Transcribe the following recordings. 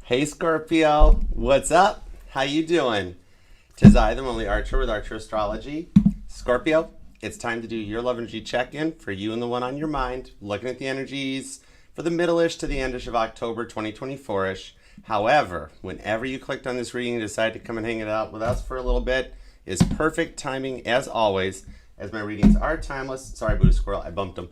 Hey Scorpio, what's up? How you doing? 'Tis I, the only Archer with Archer Astrology. Scorpio, it's time to do your love energy check-in for you and the one on your mind. Looking at the energies for the middle-ish to the endish of October 2024-ish. However, whenever you clicked on this reading and decided to come and hang it out with us for a little bit, is perfect timing as always, as my readings are timeless. Sorry, Buddha Squirrel, I bumped him.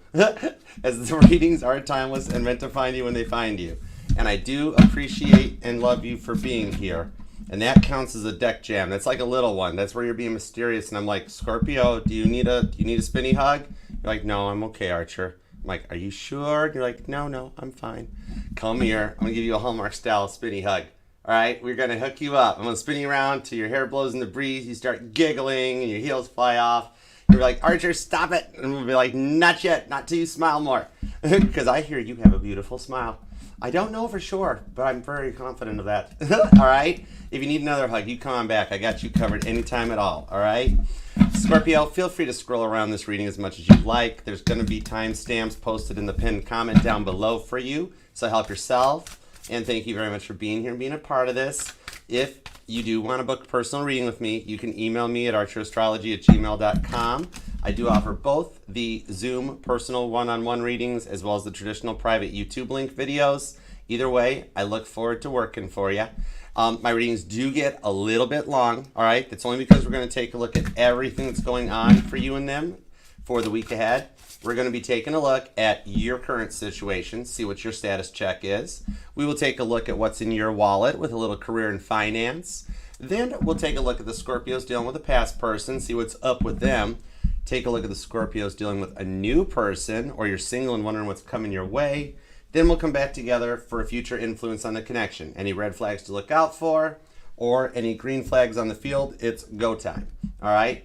As the readings are timeless and meant to find you when they find you. And I do appreciate and love you for being here. And that counts as a deck jam. That's like a little one. That's where you're being mysterious. And I'm like, Scorpio, do you need a spinny hug? You're like, no, I'm okay, Archer. I'm like, are you sure? You're like, no, I'm fine. Come here. I'm going to give you a Hallmark style spinny hug. All right, we're going to hook you up. I'm going to spin you around till your hair blows in the breeze. You start giggling and your heels fly off. You're like, Archer, stop it. And we'll be like, not yet. Not till you smile more. Because I hear you have a beautiful smile. I don't know for sure, but I'm very confident of that. All right? If you need another hug, you come on back. I got you covered anytime at all. All right? Scorpio, feel free to scroll around this reading as much as you'd like. There's going to be timestamps posted in the pinned comment down below for you. So help yourself. And thank you very much for being here and being a part of this. If you do want to book a personal reading with me, you can email me at archerastrology@gmail.com. I do offer both the Zoom personal one-on-one readings as well as the traditional private YouTube link videos. Either way, I look forward to working for you. My readings do get a little bit long, all right? That's only because we're going to take a look at everything that's going on for you and them for the week ahead. We're going to be taking a look at your current situation, see what your status check is. We will take a look at what's in your wallet with a little career and finance. Then we'll take a look at the Scorpios dealing with a past person, see what's up with them. Take a look at the Scorpios dealing with a new person, or you're single and wondering what's coming your way. Then we'll come back together for a future influence on the connection. Any red flags to look out for, or any green flags on the field, it's go time. All right?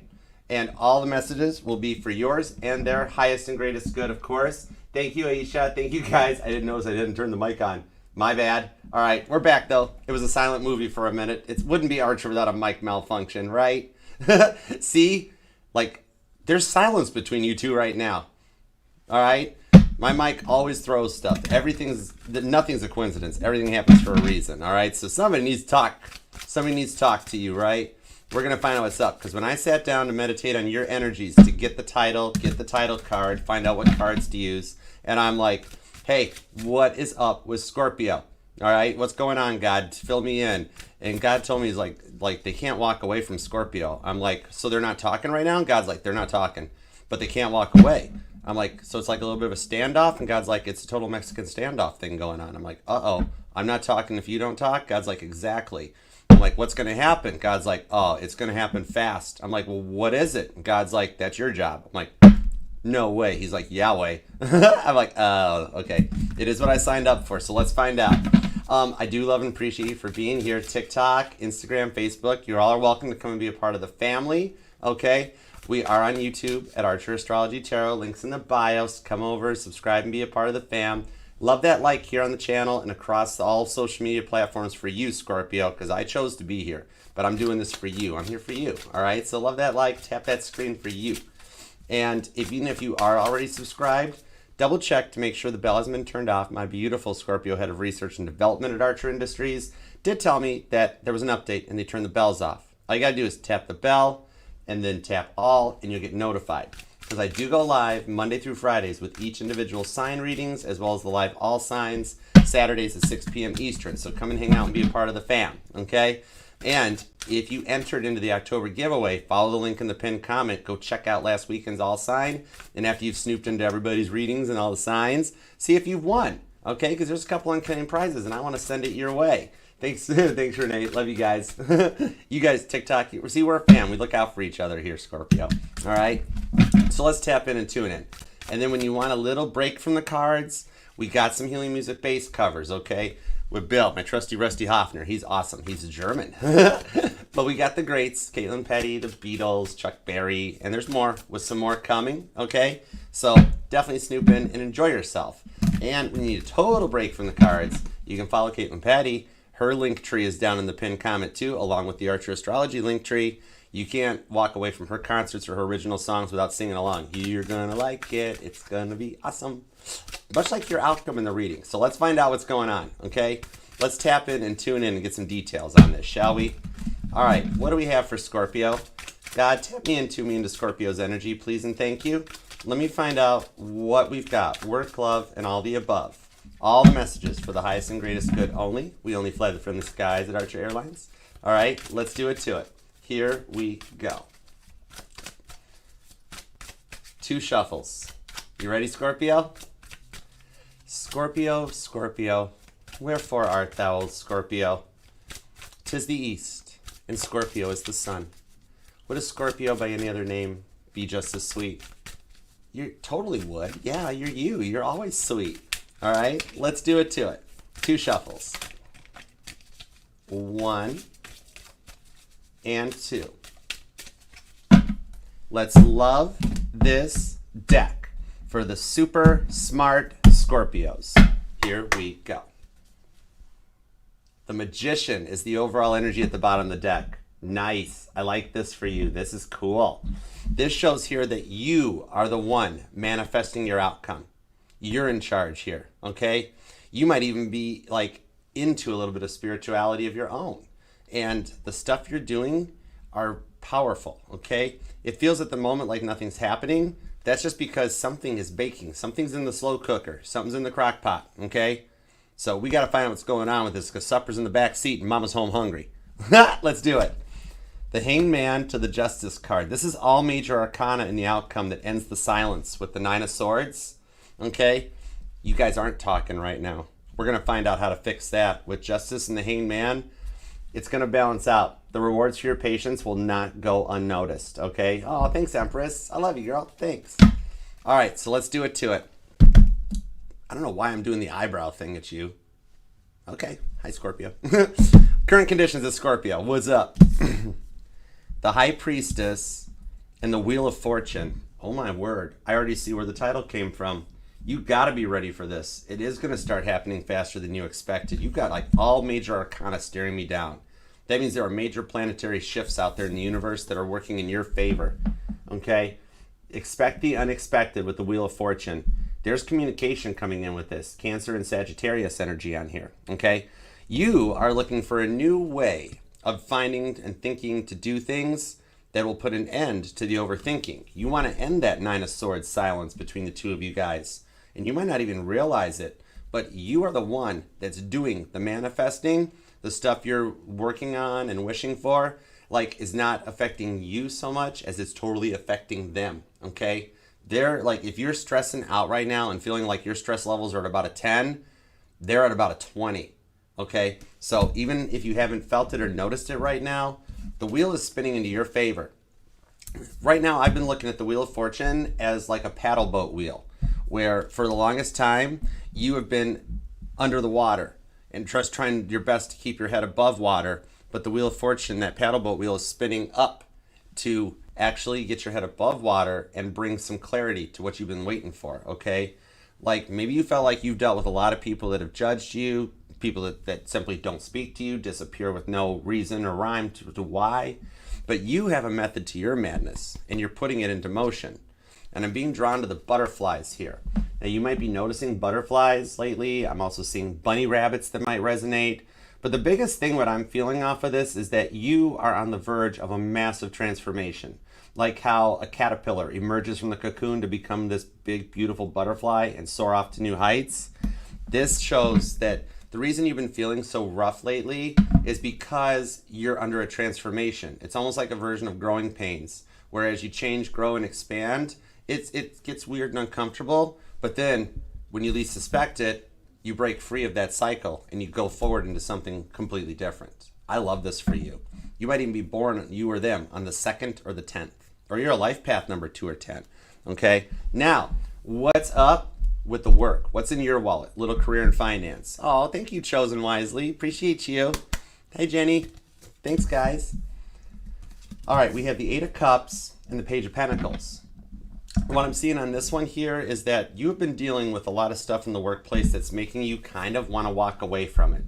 And all the messages will be for yours and their highest and greatest good, of course. Thank you, Aisha. Thank you, guys. I didn't notice I didn't turn the mic on. My bad. All right, we're back, though. It was a silent movie for a minute. It wouldn't be Archer without a mic malfunction, right? See? Like, there's silence between you two right now. All right? My mic always throws stuff. Nothing's a coincidence. Everything happens for a reason, all right? So somebody needs to talk. Somebody needs to talk to you, right? We're going to find out what's up, because when I sat down to meditate on your energies to get the title card, find out what cards to use, and I'm like, hey, what is up with Scorpio? All right, what's going on, God? Fill me in. And God told me, he's like they can't walk away from Scorpio. I'm like, so they're not talking right now? And God's like, they're not talking, but they can't walk away. I'm like, so it's like a little bit of a standoff? And God's like, it's a total Mexican standoff thing going on. I'm like, uh-oh, I'm not talking if you don't talk? God's like, exactly. I'm like, what's going to happen? God's like, oh, it's going to happen fast. I'm like, well, what is it? And God's like, that's your job. I'm like, no way. He's like, Yahweh. I'm like, oh, okay. It is what I signed up for, so let's find out. I do love and appreciate you for being here. TikTok, Instagram, Facebook. You all are welcome to come and be a part of the family, okay? We are on YouTube at Archer Astrology Tarot. Links in the bios. Come over, subscribe, and be a part of the fam. Love that like here on the channel and across all social media platforms for you, Scorpio, because I chose to be here. But I'm doing this for you. I'm here for you, all right? So love that like. Tap that screen for you. And even if you are already subscribed, double check to make sure the bell hasn't been turned off. My beautiful Scorpio head of research and development at Archer Industries did tell me that there was an update and they turned the bells off. All you got to do is tap the bell and then tap all and you'll get notified. Because I do go live Monday through Fridays with each individual sign readings as well as the live all signs Saturdays at 6 p.m. Eastern. So come and hang out and be a part of the fam, okay? And if you entered into the October giveaway, follow the link in the pinned comment. Go check out last weekend's all sign. And after you've snooped into everybody's readings and all the signs, see if you've won, okay? Because there's a couple unclaimed prizes and I want to send it your way. Thanks, thanks, Renee. Love you guys. You guys, TikTok, see, we're a fam. We look out for each other here, Scorpio. All right? So let's tap in and tune in. And then when you want a little break from the cards, we got some healing music bass covers, okay? With Bill, my trusty Rusty Hoffner. He's awesome. He's German. But we got the greats, Caitlin Petty, the Beatles, Chuck Berry, and there's more, with some more coming, okay? So definitely snoop in and enjoy yourself. And when you need a total break from the cards, you can follow Caitlin Petty. Her link tree is down in the pinned comment too, along with the Archer Astrology link tree. You can't walk away from her concerts or her original songs without singing along. You're gonna like it. It's gonna be awesome. Much like your outcome in the reading. So let's find out what's going on, okay? let's tap in and tune in and get some details on this, shall we? All right, what do we have for Scorpio? God, tap me into Scorpio's energy, please and thank you. Let me find out what we've got. Work, love, and all the above. All the messages for the highest and greatest good only. We only fly from the skies at Archer Airlines. All right, let's do it to it. Here we go. 2 shuffles. You ready, Scorpio? Scorpio, Scorpio, wherefore art thou, old Scorpio? 'Tis the east, and Scorpio is the sun. Would a Scorpio by any other name be just as sweet? You totally would. Yeah, you're you. You're always sweet. All right, let's do it to it. 2 shuffles. 1 and 2. Let's love this deck for the super smart Scorpios. Here we go. The Magician is the overall energy at the bottom of the deck. Nice. I like this for you. This is cool. This shows here that you are the one manifesting your outcome. You're in charge here, okay? You might even be like into a little bit of spirituality of your own. And the stuff you're doing are powerful, okay? It feels at the moment like nothing's happening. That's just because something is baking. Something's in the slow cooker. Something's in the crock pot, okay? So we got to find out what's going on with this because supper's in the back seat and mama's home hungry. Let's do it. The Hanged Man to the Justice card. This is all major arcana in the outcome that ends the silence with the 9 of Swords. Okay? You guys aren't talking right now. We're going to find out how to fix that. With Justice and the Hanged Man, it's going to balance out. The rewards for your patience will not go unnoticed. Okay? Oh, thanks, Empress. I love you, girl. Thanks. All right, so let's do it to it. I don't know why I'm doing the eyebrow thing at you. Okay. Hi, Scorpio. Current conditions of Scorpio. What's up? The High Priestess and the Wheel of Fortune. Oh my word. I already see where the title came from. You got to be ready for this. It is going to start happening faster than you expected. You've got like all major arcana staring me down. That means there are major planetary shifts out there in the universe that are working in your favor. Okay? Expect the unexpected with the Wheel of Fortune. There's communication coming in with this. Cancer and Sagittarius energy on here. Okay? You are looking for a new way of finding and thinking to do things that will put an end to the overthinking. You want to end that 9 of Swords silence between the two of you guys. And you might not even realize it, but you are the one that's doing the manifesting. The stuff you're working on and wishing for, like, is not affecting you so much as it's totally affecting them, okay? They're, like, if you're stressing out right now and feeling like your stress levels are at about a 10, they're at about a 20. Okay, so even if you haven't felt it or noticed it right now, the wheel is spinning into your favor. Right now, I've been looking at the Wheel of Fortune as like a paddle boat wheel, where for the longest time, you have been under the water and just trying your best to keep your head above water. But the Wheel of Fortune, that paddle boat wheel, is spinning up to actually get your head above water and bring some clarity to what you've been waiting for, okay? Like maybe you felt like you've dealt with a lot of people that have judged you, people that simply don't speak to you, disappear with no reason or rhyme to why. But you have a method to your madness, and you're putting it into motion. And I'm being drawn to the butterflies here. Now, you might be noticing butterflies lately. I'm also seeing bunny rabbits that might resonate. But the biggest thing what I'm feeling off of this is that you are on the verge of a massive transformation. Like how a caterpillar emerges from the cocoon to become this big, beautiful butterfly and soar off to new heights. This shows that the reason you've been feeling so rough lately is because you're under a transformation. It's almost like a version of growing pains, where as you change, grow, and expand, it gets weird and uncomfortable, but then when you least suspect it, you break free of that cycle and you go forward into something completely different. I love this for you. You might even be born, you or them, on the 2nd or the 10th, or you're a life path number 2 or 10, okay? Now, what's up with the work? What's in your wallet? Little career and finance. Oh, thank you, Chosen Wisely. Appreciate you. Hey, Jenny. Thanks, guys. All right, we have the 8 of Cups and the Page of Pentacles. What I'm seeing on this one here is that you've been dealing with a lot of stuff in the workplace that's making you kind of want to walk away from it.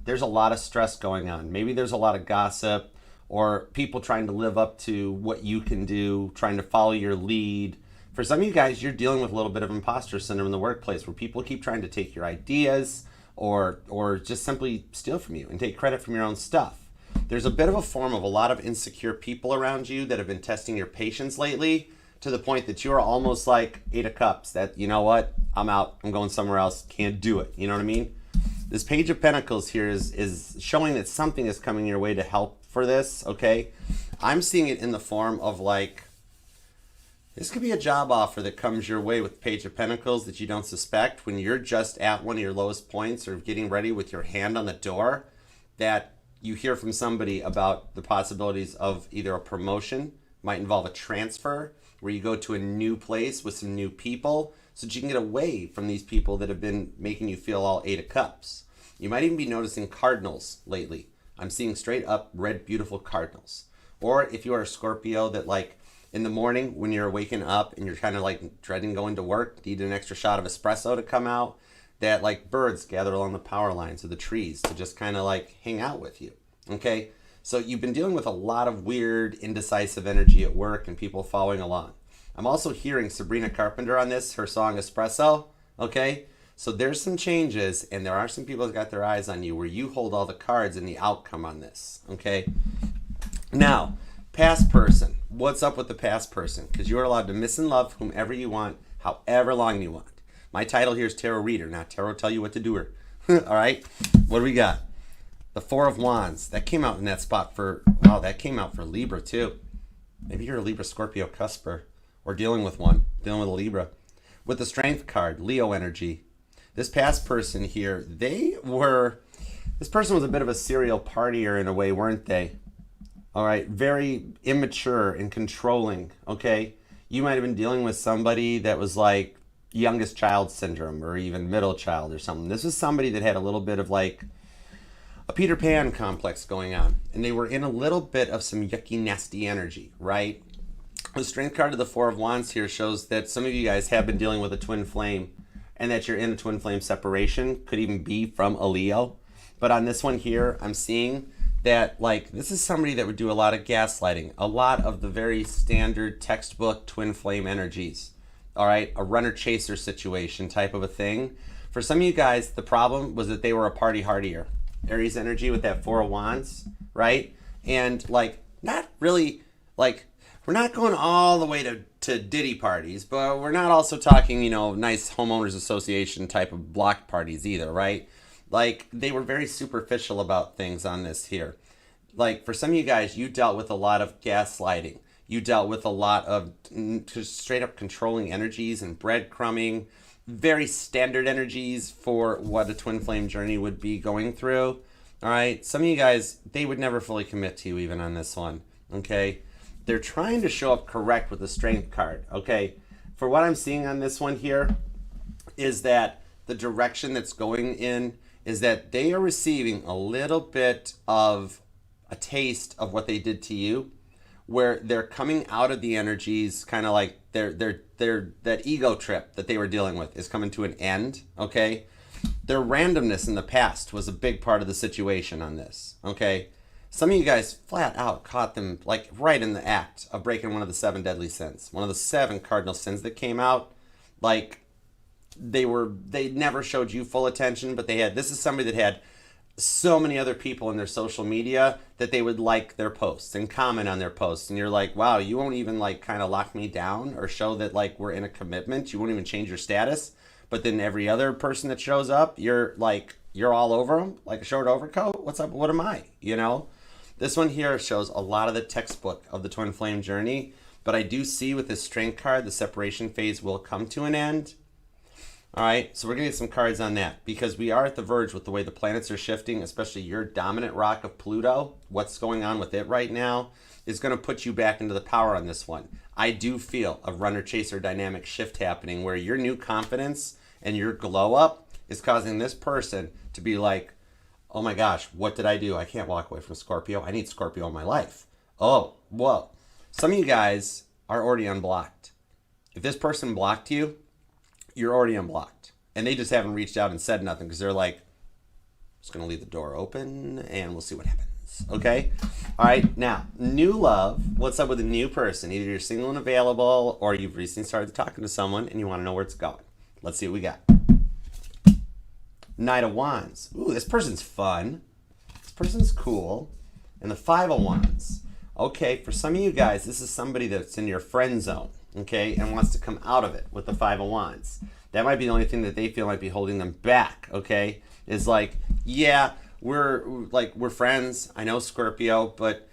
There's a lot of stress going on. Maybe there's a lot of gossip or people trying to live up to what you can do, trying to follow your lead. For some of you guys, you're dealing with a little bit of imposter syndrome in the workplace where people keep trying to take your ideas or just simply steal from you and take credit from your own stuff. There's a bit of a form of a lot of insecure people around you that have been testing your patience lately, to the point that you are almost like Eight of Cups, that, you know what, I'm out, I'm going somewhere else, can't do it, you know what I mean? This Page of Pentacles here is showing that something is coming your way to help for this, okay? I'm seeing it in the form of like, this could be a job offer that comes your way with Page of Pentacles that you don't suspect, when you're just at one of your lowest points or getting ready with your hand on the door, that you hear from somebody about the possibilities of either a promotion, might involve a transfer, where you go to a new place with some new people so that you can get away from these people that have been making you feel all Eight of Cups. You might even be noticing cardinals lately. I'm seeing straight up red, beautiful cardinals. Or if you are a Scorpio that, like, in the morning when you're waking up and you're kind of like dreading going to work, need an extra shot of espresso to come out, that like birds gather along the power lines of the trees to just kind of like hang out with you, okay? So you've been dealing with a lot of weird, indecisive energy at work and people following along. I'm also hearing Sabrina Carpenter on this, her song Espresso, okay? So there's some changes, and there are some people that got their eyes on you where you hold all the cards in the outcome on this, okay? Now, past person. What's up with the past person? Because you are allowed to miss and love whomever you want, however long you want. My title here is Tarot Reader, not Tarot Tell You What to Do Her. All right? What do we got? The Four of Wands. That came out in that spot for, wow, that came out for Libra too. Maybe you're a Libra Scorpio cusper, or dealing with one, dealing with a Libra. With the Strength card, Leo energy. This past person here, this person was a bit of a serial partier in a way, weren't they? All right, very immature and controlling, okay? You might have been dealing with somebody that was like youngest child syndrome, or even middle child or something. This was somebody that had a little bit of like a Peter Pan complex going on, and they were in a little bit of some yucky, nasty energy, right? The Strength card of the Four of Wands here shows that some of you guys have been dealing with a twin flame, and that you're in a twin flame separation, could even be from a Leo. But on this one here, I'm seeing that like this is somebody that would do a lot of gaslighting, a lot of the very standard textbook twin flame energies. All right, a runner-chaser situation type of a thing. For some of you guys, the problem was that they were a party hardier. Aries energy with that Four of Wands, right? And like, not really, like, we're not going all the way to Diddy parties, but we're not also talking, you know, nice homeowners association type of block parties either, right? Like, they were very superficial about things on this here. Like, for some of you guys, you dealt with a lot of gaslighting. You dealt with a lot of just straight up controlling energies and breadcrumbing. Very standard energies for what a twin flame journey would be going through. All right, some of you guys, they would never fully commit to you even on this one, okay? They're trying to show up correct with the Strength card, okay? For what I'm seeing on this one here is that the direction that's going in is that they are receiving a little bit of a taste of what they did to you, where they're coming out of the energies, kind of like that ego trip that they were dealing with is coming to an end, okay? Their randomness in the past was a big part of the situation on this, okay? Some of you guys flat out caught them like right in the act of breaking one of the 7 deadly sins, one of the 7 cardinal sins that came out. Like, they never showed you full attention, but this is somebody that had so many other people in their social media that they would like their posts and comment on their posts, and you're like, wow, you won't even like kind of lock me down or show that like we're in a commitment. You won't even change your status. But then every other person that shows up, you're all over them like a short overcoat. What's up? What am I? You know, this one here shows a lot of the textbook of the twin flame journey, but I do see with this Strength card, the separation phase will come to an end. All right, so we're going to get some cards on that because we are at the verge with the way the planets are shifting, especially your dominant rock of Pluto. What's going on with it right now is going to put you back into the power on this one. I do feel a runner-chaser dynamic shift happening where your new confidence and your glow up is causing this person to be like, oh my gosh, what did I do? I can't walk away from Scorpio. I need Scorpio in my life. Oh, whoa. Some of you guys are already unblocked. If this person blocked you, you're already unblocked. And they just haven't reached out and said nothing because they're like, just going to leave the door open and we'll see what happens. Okay? All right. Now, new love. What's up with a new person? Either you're single and available or you've recently started talking to someone and you want to know where it's going. Let's see what we got. Knight of Wands. Ooh, this person's fun. This person's cool. And the Five of Wands. Okay, for some of you guys, this is somebody that's in your friend zone, okay, and wants to come out of it with the Five of Wands. That might be the only thing that they feel might be holding them back, okay? Is like, yeah, we're friends. I know Scorpio, but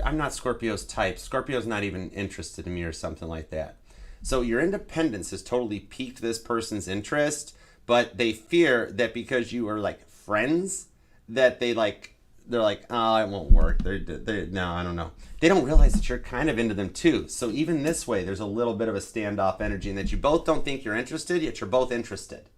I'm not Scorpio's type. Scorpio's not even interested in me or something like that. So your independence has totally piqued this person's interest, but they fear that because you are like friends, that they're like, oh, it won't work. No, I don't know. They don't realize that you're kind of into them too. So even this way, there's a little bit of a standoff energy, and that you both don't think you're interested, yet you're both interested.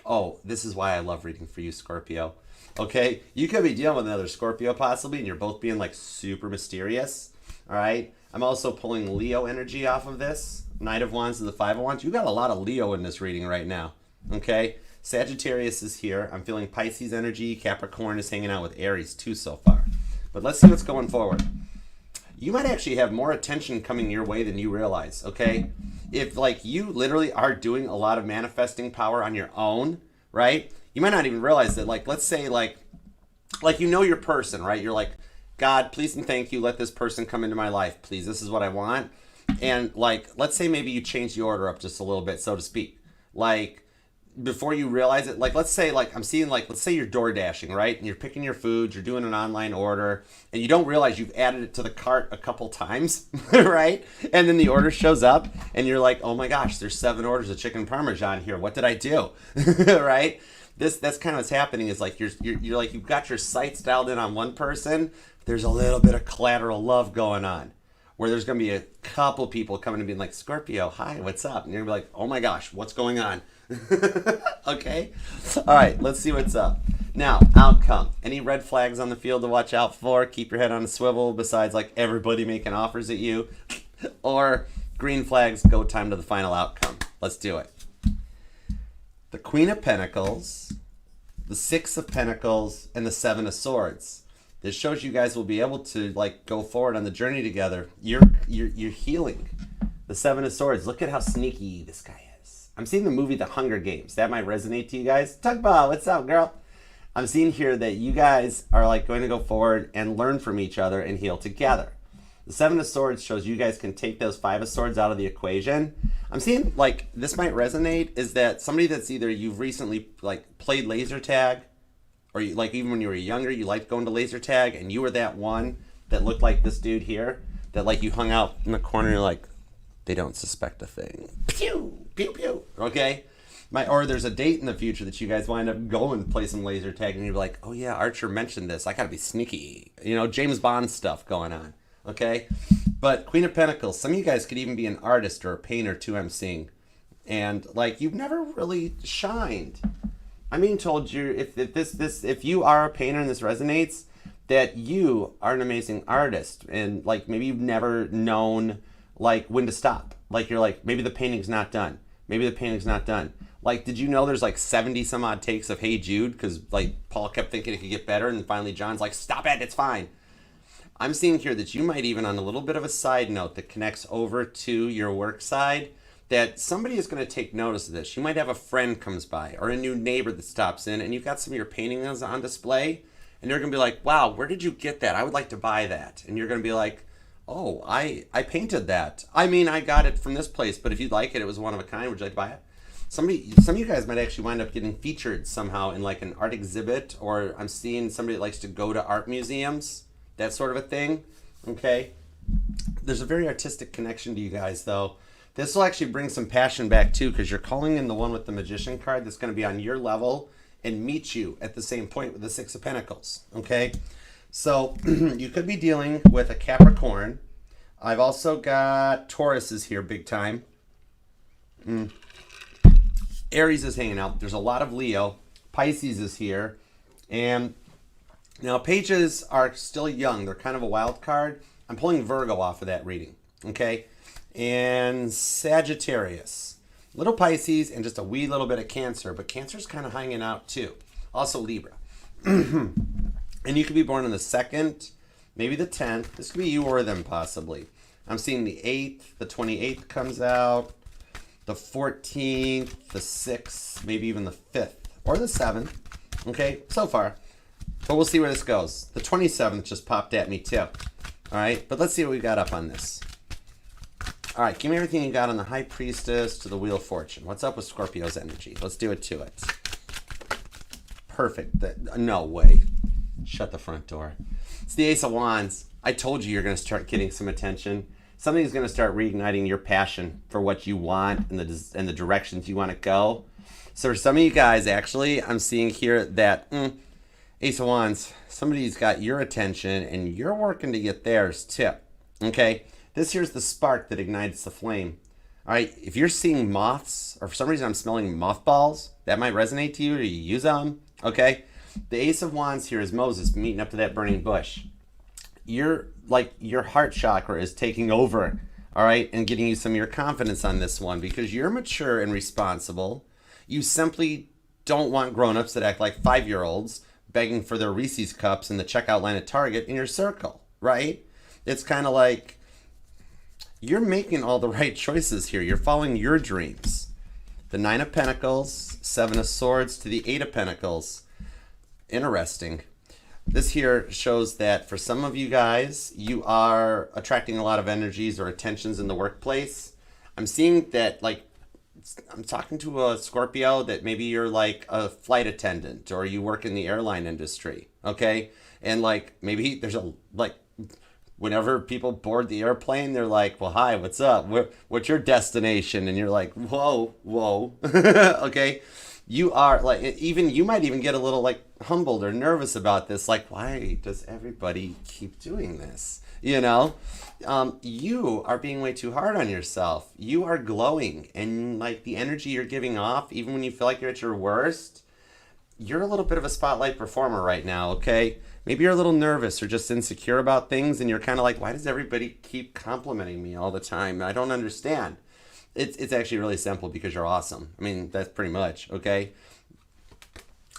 Oh, this is why I love reading for you, Scorpio. Okay, you could be dealing with another Scorpio possibly, and you're both being like super mysterious. All right. I'm also pulling Leo energy off of this. Knight of Wands and the Five of Wands. You got a lot of Leo in this reading right now. Okay. Sagittarius is here. I'm feeling Pisces energy. Capricorn is hanging out with Aries too so far. But let's see what's going forward. You might actually have more attention coming your way than you realize, okay? If like you literally are doing a lot of manifesting power on your own, right? You might not even realize that, like, let's say like you know your person, right? You're like, God, please and thank you. Let this person come into my life, please. This is what I want. And like, let's say maybe you change the order up just a little bit, so to speak. Like, before you realize it, like, let's say, like, I'm seeing, like, let's say you're door dashing, right? And you're picking your food, you're doing an online order, and you don't realize you've added it to the cart a couple times, right? And then the order shows up, and you're like, oh my gosh, there's 7 orders of chicken parmesan here. What did I do? Right? That's kind of what's happening, is like, you're like, you've got your sights dialed in on one person. There's a little bit of collateral love going on, where there's going to be a couple people coming and being like, Scorpio, hi, what's up? And you're going to be like, oh my gosh, what's going on? Okay. All right, let's see what's up. Now, outcome. Any red flags on the field to watch out for? Keep your head on a swivel, besides like everybody making offers at you. Or green flags, go time to the final outcome. Let's do it. The Queen of Pentacles, the Six of Pentacles, and the Seven of Swords. This shows you guys will be able to like go forward on the journey together. You're healing. The Seven of Swords. Look at how sneaky this guy is. I'm seeing the movie The Hunger Games. That might resonate to you guys. Tugba, what's up, girl? I'm seeing here that you guys are like going to go forward and learn from each other and heal together. The Seven of Swords shows you guys can take those Five of Swords out of the equation. I'm seeing like this might resonate, is that somebody that's either you've recently like played laser tag, or you, like even when you were younger, you liked going to laser tag, and you were that one that looked like this dude here, that like you hung out in the corner, and you're like, they don't suspect a thing. Pew, pew, pew. Okay? Or there's a date in the future that you guys wind up going and play some laser tag, and you're like, oh yeah, Archer mentioned this. I gotta be sneaky. You know, James Bond stuff going on. Okay? But Queen of Pentacles, some of you guys could even be an artist or a painter too, I'm seeing. And like, you've never really shined. I'm being told if you are a painter and this resonates, that you are an amazing artist. And like, maybe you've never known like when to stop. Like, you're like, maybe the painting's not done. Maybe the painting's not done. Like, did you know there's like 70 some odd takes of Hey Jude? Because like Paul kept thinking it could get better, and then finally John's like, stop it, it's fine. I'm seeing here that you might even, on a little bit of a side note that connects over to your work side, that somebody is going to take notice of this. You might have a friend comes by, or a new neighbor that stops in, and you've got some of your paintings on display, and they're going to be like, wow, where did you get that? I would like to buy that. And you're going to be like, oh, I painted that. I mean, I got it from this place, but if you'd like it, it was one of a kind. Would you like to buy it? Some of you guys might actually wind up getting featured somehow in like an art exhibit, or I'm seeing somebody that likes to go to art museums, that sort of a thing. Okay. There's a very artistic connection to you guys, though. This will actually bring some passion back too, because you're calling in the one with the Magician card that's going to be on your level and meet you at the same point with the Six of Pentacles. Okay. So you could be dealing with a Capricorn. I've also got Tauruses here big time. Aries is hanging out. There's a lot of Leo. Pisces is here. And now pages are still young. They're kind of a wild card. I'm pulling Virgo off of that reading. Okay. And Sagittarius. Little Pisces and just a wee little bit of Cancer. But Cancer's kind of hanging out too. Also Libra. And you could be born on the 2nd, maybe the 10th. This could be you or them, possibly. I'm seeing the 8th, the 28th comes out, the 14th, the 6th, maybe even the 5th. or the 7th, okay, so far. But we'll see where this goes. The 27th just popped at me too. All right, but let's see what we got up on this. All right, give me everything you got on the High Priestess to the Wheel of Fortune. What's up with Scorpio's energy? Let's do it to it. Perfect. No way. Shut the front door. It's the Ace of Wands. I told you you're going to start getting some attention. Something's going to start reigniting your passion for what you want and the directions you want to go. So for some of you guys, actually, I'm seeing here that Ace of Wands, somebody's got your attention and you're working to get theirs too. Okay? This here's the spark that ignites the flame. All right? If you're seeing moths, or for some reason I'm smelling mothballs, that might resonate to you, or you use them. Okay? The Ace of Wands here is Moses meeting up to that burning bush. Your heart chakra is taking over, all right, and getting you some of your confidence on this one because you're mature and responsible. You simply don't want grown-ups that act like 5-year-olds begging for their Reese's cups in the checkout line at Target in your circle, right? It's kind of like you're making all the right choices here. You're following your dreams. The 9 of Pentacles, 7 of Swords to the 8 of Pentacles. Interesting. This here shows that for some of you guys, you are attracting a lot of energies or attentions in the workplace. I'm seeing that, like, I'm talking to a Scorpio that maybe you're like a flight attendant or you work in the airline industry, okay? And like maybe there's whenever people board the airplane, they're like, well, hi, what's up? What's your destination? And you're like, whoa, okay? You are like, you might even get a little like humbled or nervous about this. Like, why does everybody keep doing this? You know, you are being way too hard on yourself. You are glowing, and like the energy you're giving off, even when you feel like you're at your worst, you're a little bit of a spotlight performer right now. Okay, maybe you're a little nervous or just insecure about things, and you're kind of like, why does everybody keep complimenting me all the time? I don't understand. It's actually really simple because you're awesome. I mean, that's pretty much, okay?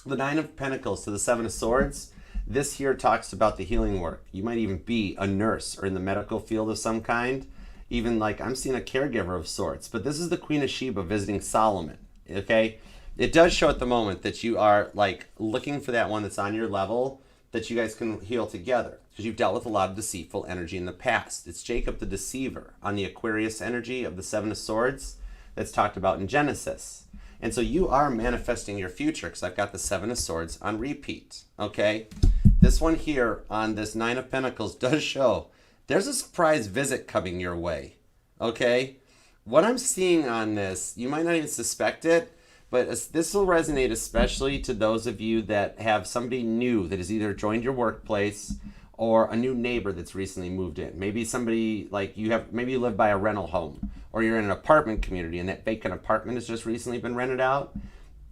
The 9 of Pentacles to the 7 of Swords. This here talks about the healing work. You might even be a nurse or in the medical field of some kind. Even like I'm seeing a caregiver of sorts. But this is the Queen of Sheba visiting Solomon, okay? It does show at the moment that you are like looking for that one that's on your level that you guys can heal together. Because you've dealt with a lot of deceitful energy in the past. It's Jacob the deceiver on the Aquarius energy of the 7 of Swords that's talked about in Genesis. And so you are manifesting your future because I've got the 7 of Swords on repeat, okay? This one here on this 9 of Pentacles does show there's a surprise visit coming your way, okay? What I'm seeing on this, you might not even suspect it, but this will resonate especially to those of you that have somebody new that has either joined your workplace or a new neighbor that's recently moved in. Maybe somebody like maybe you live by a rental home or you're in an apartment community and that vacant apartment has just recently been rented out.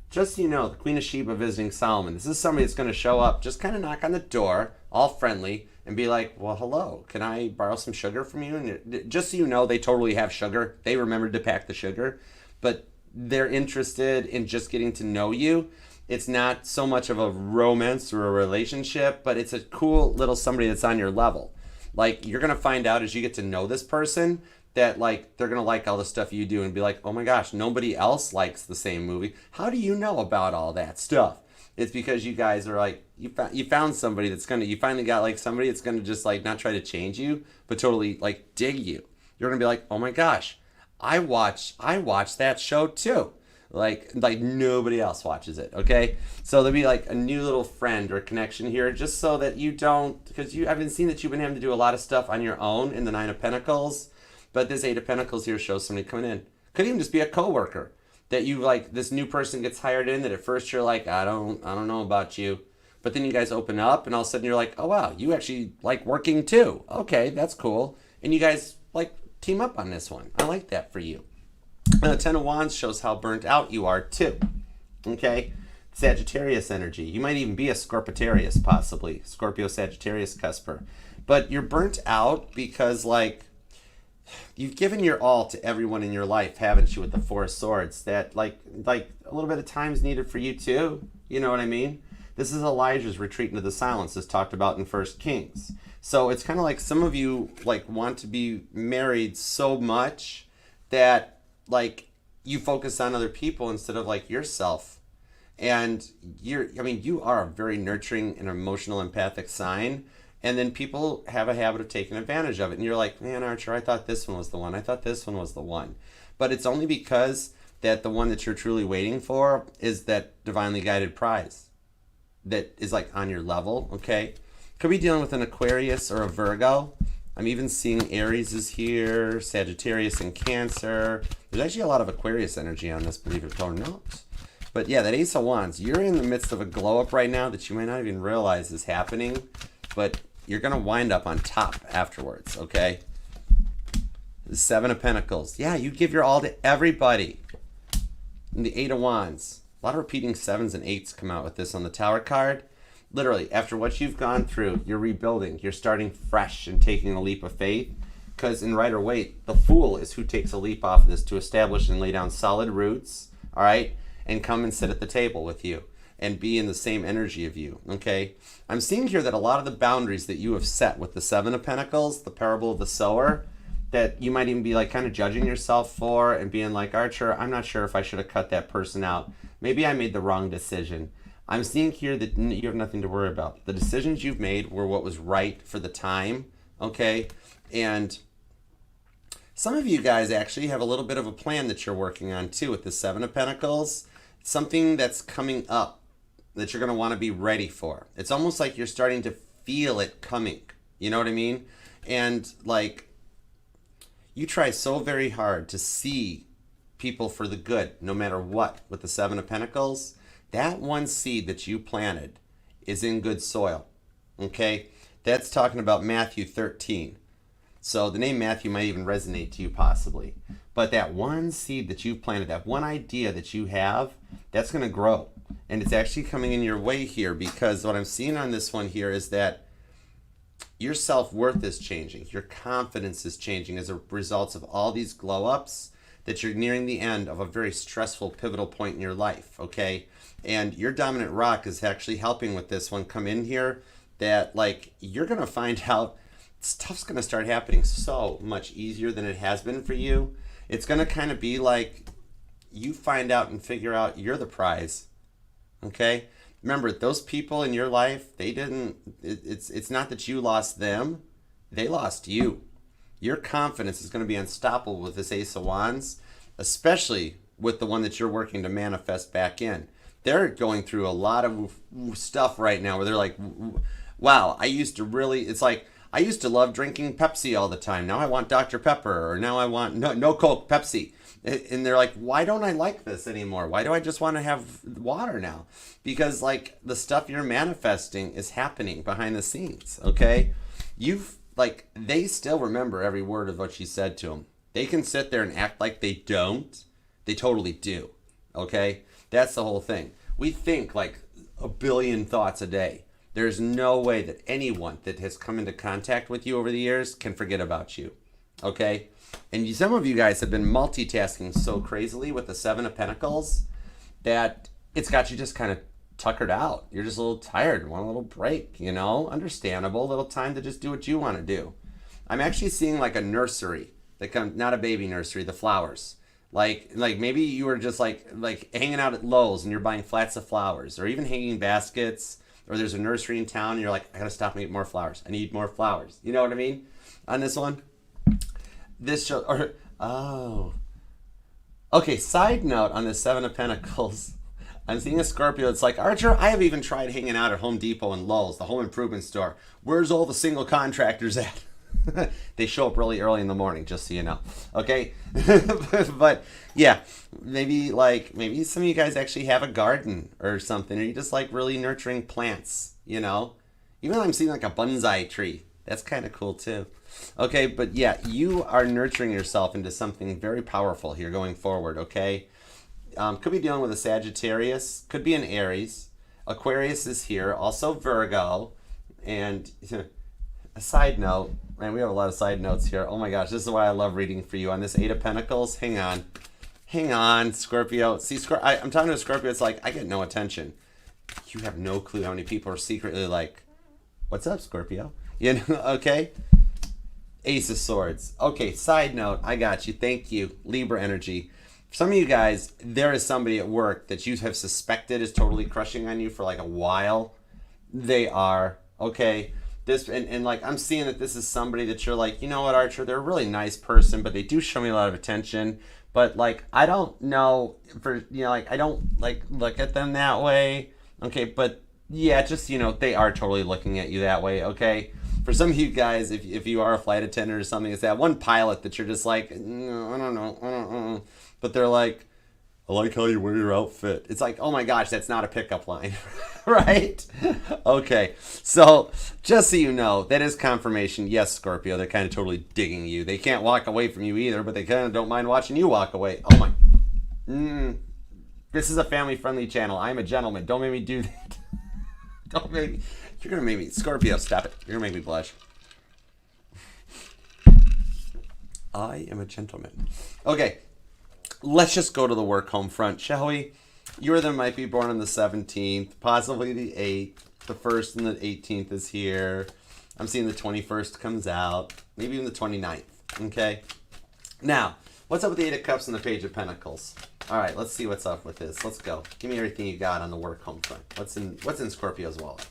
Just so you know, the Queen of Sheba visiting Solomon. This is somebody that's going to show up, just kind of knock on the door, all friendly, and be like, well, hello, can I borrow some sugar from you? And just so you know, they totally have sugar. They remembered to pack the sugar, but they're interested in just getting to know you. It's not so much of a romance or a relationship, but it's a cool little somebody that's on your level. Like, you're going to find out as you get to know this person that, like, they're going to like all the stuff you do and be like, oh my gosh, nobody else likes the same movie. How do you know about all that stuff? It's because you guys are like, you found somebody that's going to, you finally got like somebody that's going to just like not try to change you, but totally like dig you. You're going to be like, oh my gosh, I watch that show too. Like nobody else watches it, okay? So there'll be like a new little friend or connection here, just so that you don't, because I've been seeing that you've been having to do a lot of stuff on your own in the 9 of Pentacles, but this 8 of Pentacles here shows somebody coming in. Could even just be a coworker that you like, this new person gets hired in that at first you're like, I don't know about you. But then you guys open up and all of a sudden you're like, oh wow, you actually like working too. Okay, that's cool. And you guys like team up on this one. I like that for you. And the 10 of Wands shows how burnt out you are too. Okay? Sagittarius energy. You might even be a Scorpitarius, possibly. Scorpio Sagittarius cusper. But you're burnt out because like you've given your all to everyone in your life, haven't you, with the 4 of Swords? That like a little bit of time is needed for you too. You know what I mean? This is Elijah's retreat into the silence as talked about in 1 Kings. So it's kind of like some of you like want to be married so much that like you focus on other people instead of like yourself. And you are a very nurturing and emotional empathic sign. And then people have a habit of taking advantage of it. And you're like, man, Archer, I thought this one was the one. I thought this one was the one. But it's only because that the one that you're truly waiting for is that divinely guided prize that is like on your level, okay? Could be dealing with an Aquarius or a Virgo. I'm even seeing Aries is here, Sagittarius and Cancer. There's actually a lot of Aquarius energy on this, believe it or not. But yeah, that Ace of Wands, you're in the midst of a glow up right now that you might not even realize is happening, but you're going to wind up on top afterwards, okay? The Seven of Pentacles. Yeah, you give your all to everybody. And the Eight of Wands. A lot of repeating sevens and eights come out with this on the Tower card. Literally, after what you've gone through, you're rebuilding. You're starting fresh and taking a leap of faith. Because in Rider Waite, the Fool is who takes a leap off of this to establish and lay down solid roots, all right? And come and sit at the table with you and be in the same energy of you, okay? I'm seeing here that a lot of the boundaries that you have set with the Seven of Pentacles, the parable of the sower, that you might even be like kind of judging yourself for and being like, Archer, I'm not sure if I should have cut that person out. Maybe I made the wrong decision. I'm seeing here that you have nothing to worry about. The decisions you've made were what was right for the time, okay? And some of you guys actually have a little bit of a plan that you're working on too with the Seven of Pentacles. Something that's coming up that you're going to want to be ready for. It's almost like you're starting to feel it coming. You know what I mean? And like, you try so very hard to see people for the good, no matter what, with the Seven of Pentacles. That one seed that you planted is in good soil. Okay? That's talking about Matthew 13. So the name Matthew might even resonate to you possibly. But that one seed that you planted, that one idea that you have, that's going to grow. And it's actually coming in your way here, because what I'm seeing on this one here is that your self-worth is changing. Your confidence is changing as a result of all these glow-ups, that you're nearing the end of a very stressful, pivotal point in your life, okay? And your dominant rock is actually helping with this one come in here, that like you're going to find out stuff's going to start happening so much easier than it has been for you. It's going to kind of be like you find out and figure out you're the prize, okay? Remember, those people in your life, they didn't, it's not that you lost them, they lost you. Your confidence is going to be unstoppable with this Ace of Wands, especially with the one that you're working to manifest back in. They're going through a lot of stuff right now where they're like, wow, I used to love drinking Pepsi all the time. Now I want Dr. Pepper, or now I want no Coke, Pepsi. And they're like, why don't I like this anymore? Why do I just want to have water now? Because like the stuff you're manifesting is happening behind the scenes, okay? They still remember every word of what you said to them. They can sit there and act like they don't. They totally do, okay? That's the whole thing. We think like a billion thoughts a day. There's no way that anyone that has come into contact with you over the years can forget about you, okay? And some of you guys have been multitasking so crazily with the Seven of Pentacles that it's got you just kind of tuckered out. You're just a little tired, want a little break, you know? Understandable, a little time to just do what you want to do. I'm actually seeing like a nursery, not a baby nursery, the flowers. Like maybe you were just like hanging out at Lowe's and you're buying flats of flowers, or even hanging baskets, or there's a nursery in town and you're like, I gotta stop and get more flowers. I need more flowers. You know what I mean? On this one? Okay, side note on the Seven of Pentacles. I'm seeing a Scorpio. It's like, Archer, I have even tried hanging out at Home Depot and Lowe's, the home improvement store. Where's all the single contractors at? They show up really early in the morning, just so you know. Okay? But yeah, maybe some of you guys actually have a garden or something, or you just like really nurturing plants, you know? Even though I'm seeing like a bonsai tree. That's kind of cool too. Okay, but yeah, you are nurturing yourself into something very powerful here going forward, okay? Could be dealing with a Sagittarius, could be an Aries. Aquarius is here, also Virgo. And a side note, man, we have a lot of side notes here. Oh my gosh, this is why I love reading for you. On this Eight of Pentacles, hang on, Scorpio. See, I'm talking to a Scorpio, it's like, I get no attention. You have no clue how many people are secretly like, what's up, Scorpio? You know, okay? Ace of Swords. Okay, side note, I got you. Thank you. Libra energy. some of you guys, there is somebody at work that you have suspected is totally crushing on you for like a while. They are, okay? This and like I'm seeing that this is somebody that you're like, you know what, Archer, they're a really nice person, but they do show me a lot of attention. But like I don't know for like I don't like look at them that way. Okay, but yeah, just they are totally looking at you that way, okay? For some of you guys, if you are a flight attendant or something, it's that one pilot that you're just like, no, I don't know, I don't know. But they're like, I like how you wear your outfit. It's like, oh my gosh, that's not a pickup line, right? Okay, so just so you know, that is confirmation. Yes, Scorpio, they're kind of totally digging you. They can't walk away from you either, but they kind of don't mind watching you walk away. Oh my. This is a family-friendly channel. I'm a gentleman. Don't make me do that. Don't make me. You're going to make me. Scorpio, stop it. You're going to make me blush. I am a gentleman. Okay. Let's just go to the work home front, shall we? You or them might be born on the 17th, possibly the 8th. The 1st and the 18th is here. I'm seeing the 21st comes out. Maybe even the 29th. Okay? Now, what's up with the 8 of Cups and the Page of Pentacles? All right, let's see what's up with this. Let's go. Give me everything you got on the work home front. What's in Scorpio's wallet?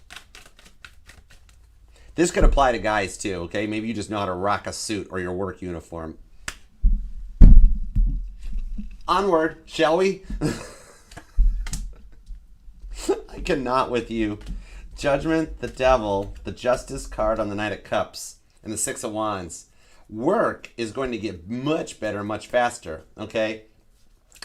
This could apply to guys too, okay? Maybe you just know how to rock a suit or your work uniform. Onward, shall we? I cannot with you. Judgment, the Devil, the Justice card on the Knight of Cups, and the Six of Wands. Work is going to get much better, much faster, okay?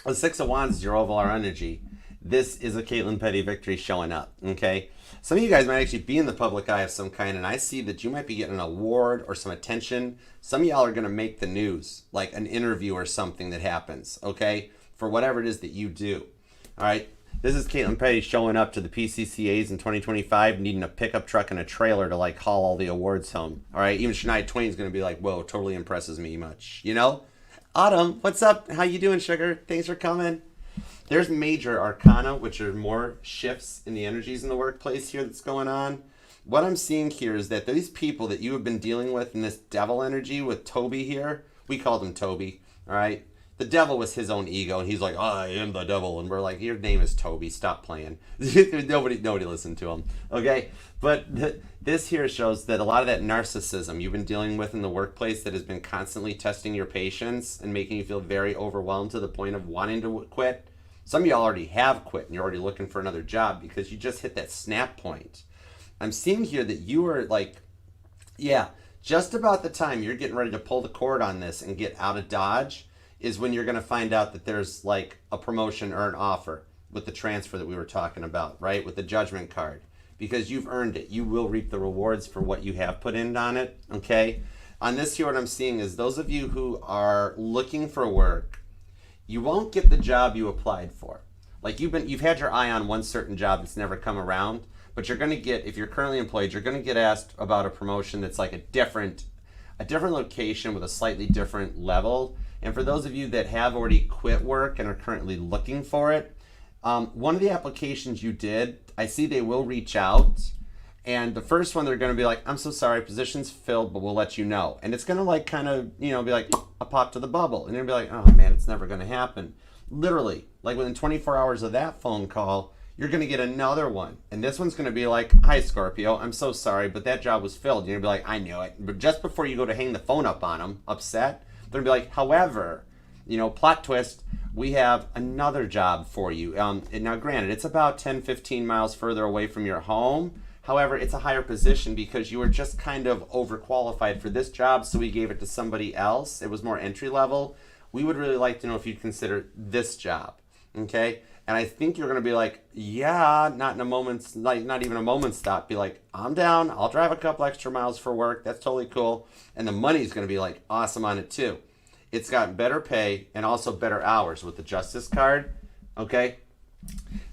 The Six of Wands is your overall energy. This is a Caitlin Petty victory showing up, okay? Some of you guys might actually be in the public eye of some kind, and I see that you might be getting an award or some attention. Some of y'all are going to make the news, like an interview or something that happens, okay? For whatever it is that you do, all right? This is Caitlin Petty showing up to the PCCAs in 2025, needing a pickup truck and a trailer to, like, haul all the awards home, all right? Even Shania Twain's going to be like, whoa, totally impresses me much, you know? Autumn, what's up? How you doing, sugar? Thanks for coming. There's major arcana, which are more shifts in the energies in the workplace here that's going on. What I'm seeing here is that these people that you have been dealing with in this devil energy with Toby here, we called him Toby, all right? The devil was his own ego, and he's like, I am the devil. And we're like, your name is Toby. Stop playing. Nobody listened to him, okay? But this here shows that a lot of that narcissism you've been dealing with in the workplace that has been constantly testing your patience and making you feel very overwhelmed to the point of wanting to quit. Some of y'all already have quit, and you're already looking for another job because you just hit that snap point. I'm seeing here that you are like, yeah, just about the time you're getting ready to pull the cord on this and get out of Dodge is when you're going to find out that there's like a promotion or an offer with the transfer that we were talking about, right? With the Judgment card. Because you've earned it. You will reap the rewards for what you have put in on it, okay? On this here, what I'm seeing is those of you who are looking for work, you won't get the job you applied for. Like you've had your eye on one certain job that's never come around, but you're going to get, if you're currently employed, you're going to get asked about a promotion that's like a different location with a slightly different level. And for those of you that have already quit work and are currently looking for it, one of the applications you did, I see they will reach out. And the first one, they're going to be like, I'm so sorry, position's filled, but we'll let you know. And it's going to like kind of, be like a pop to the bubble. And you're going to be like, oh man, it's never going to happen. Literally, like within 24 hours of that phone call, you're going to get another one. And this one's going to be like, hi, Scorpio, I'm so sorry, but that job was filled. And you're going to be like, I knew it. But just before you go to hang the phone up on them, upset, they're going to be like, however, plot twist, we have another job for you. Now, granted, it's about 10, 15 miles further away from your home. However, it's a higher position because you were just kind of overqualified for this job, so we gave it to somebody else. It was more entry level. We would really like to know if you'd consider this job, okay? And I think you're going to be like, yeah, not even a moment's thought. Be like, I'm down. I'll drive a couple extra miles for work. That's totally cool. And the money's going to be like awesome on it too. It's got better pay and also better hours with the Justice card, okay?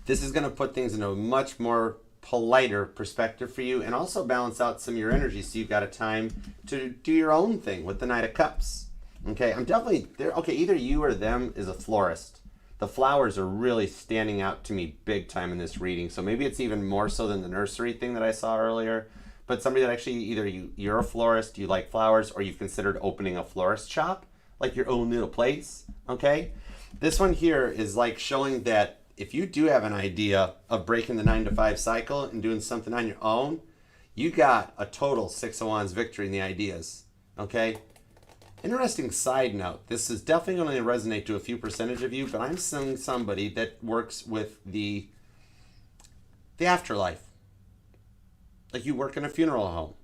This is going to put things in a much more politer perspective for you and also balance out some of your energy so you've got a time to do your own thing with the Knight of Cups, okay? I'm definitely there. Okay, either you or them is a florist. The flowers are really standing out to me big time in this reading, so maybe it's even more so than the nursery thing that I saw earlier. But somebody that actually either you're a florist, you like flowers, or you've considered opening a florist shop, like your own little place, okay? This one here is like showing that if you do have an idea of breaking the 9 to 5 cycle and doing something on your own, you got a total Six of Wands victory in the ideas. Okay? Interesting side note. This is definitely going to resonate to a few percentage of you, but I'm seeing somebody that works with the afterlife. Like you work in a funeral home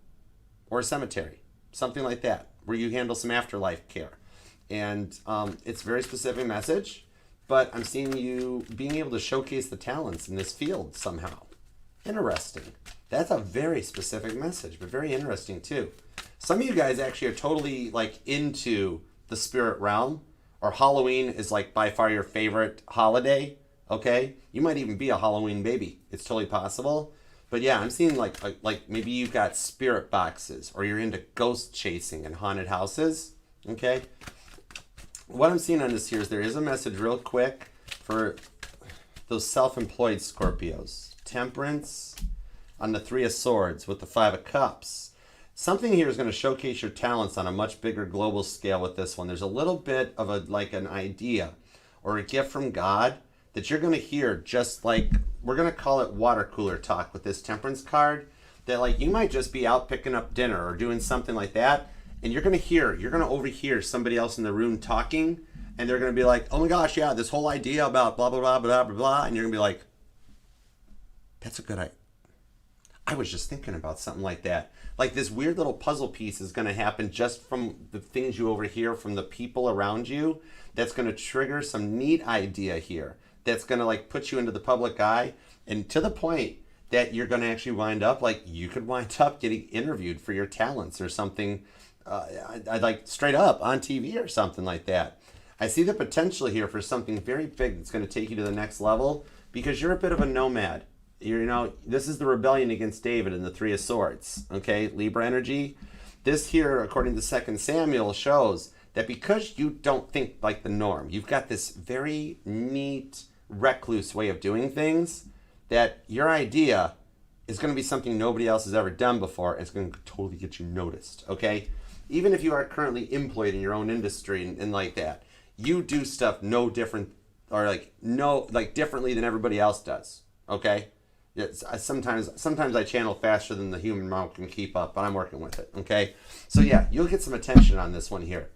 or a cemetery, something like that, where you handle some afterlife care. And it's a very specific message, but I'm seeing you being able to showcase the talents in this field somehow. Interesting. That's a very specific message, but very interesting too. Some of you guys actually are totally like into the spirit realm, or Halloween is like by far your favorite holiday. Okay, you might even be a Halloween baby. It's totally possible. But yeah, I'm seeing like maybe you've got spirit boxes, or you're into ghost chasing and haunted houses. Okay, what I'm seeing on this here is there is a message real quick for those self-employed Scorpios. Temperance on the Three of Swords with the Five of Cups. Something here is going to showcase your talents on a much bigger global scale with this one. There's a little bit of an idea or a gift from God that you're going to hear, just like, we're going to call it water cooler talk with this Temperance card, that like you might just be out picking up dinner or doing something like that, and you're going to overhear somebody else in the room talking, and they're going to be like, oh my gosh, yeah, this whole idea about blah, blah, blah, blah, blah, blah, and you're going to be like, that's a good idea. I was just thinking about something like that. Like this weird little puzzle piece is going to happen just from the things you overhear from the people around you. That's going to trigger some neat idea here. That's going to like put you into the public eye, and to the point that you're going to actually wind up like you could wind up getting interviewed for your talents or something. I'd like straight up on TV or something like that. I see the potential here for something very big that's going to take you to the next level, because you're a bit of a nomad. You know, this is the rebellion against David in the Three of Swords. Okay, Libra energy. This here, according to 2 Samuel, shows that because you don't think like the norm, you've got this very neat, recluse way of doing things, that your idea is going to be something nobody else has ever done before. And it's going to totally get you noticed. Okay, even if you are currently employed in your own industry and like that, you do stuff no different, or like differently than everybody else does. Okay. Sometimes I channel faster than the human mouth can keep up, but I'm working with it. Okay, so yeah, you'll get some attention on this one here.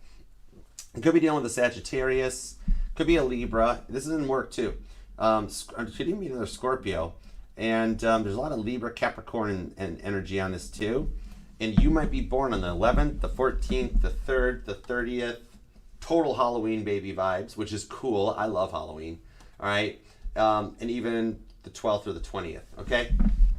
It could be dealing with a Sagittarius, could be a Libra. This is in work too. Could even be another Scorpio, and there's a lot of Libra, Capricorn, and energy on this too. And you might be born on the 11th, the 14th, the 3rd, the 30th. Total Halloween baby vibes, which is cool. I love Halloween. All right, and even the 12th or the 20th. Okay,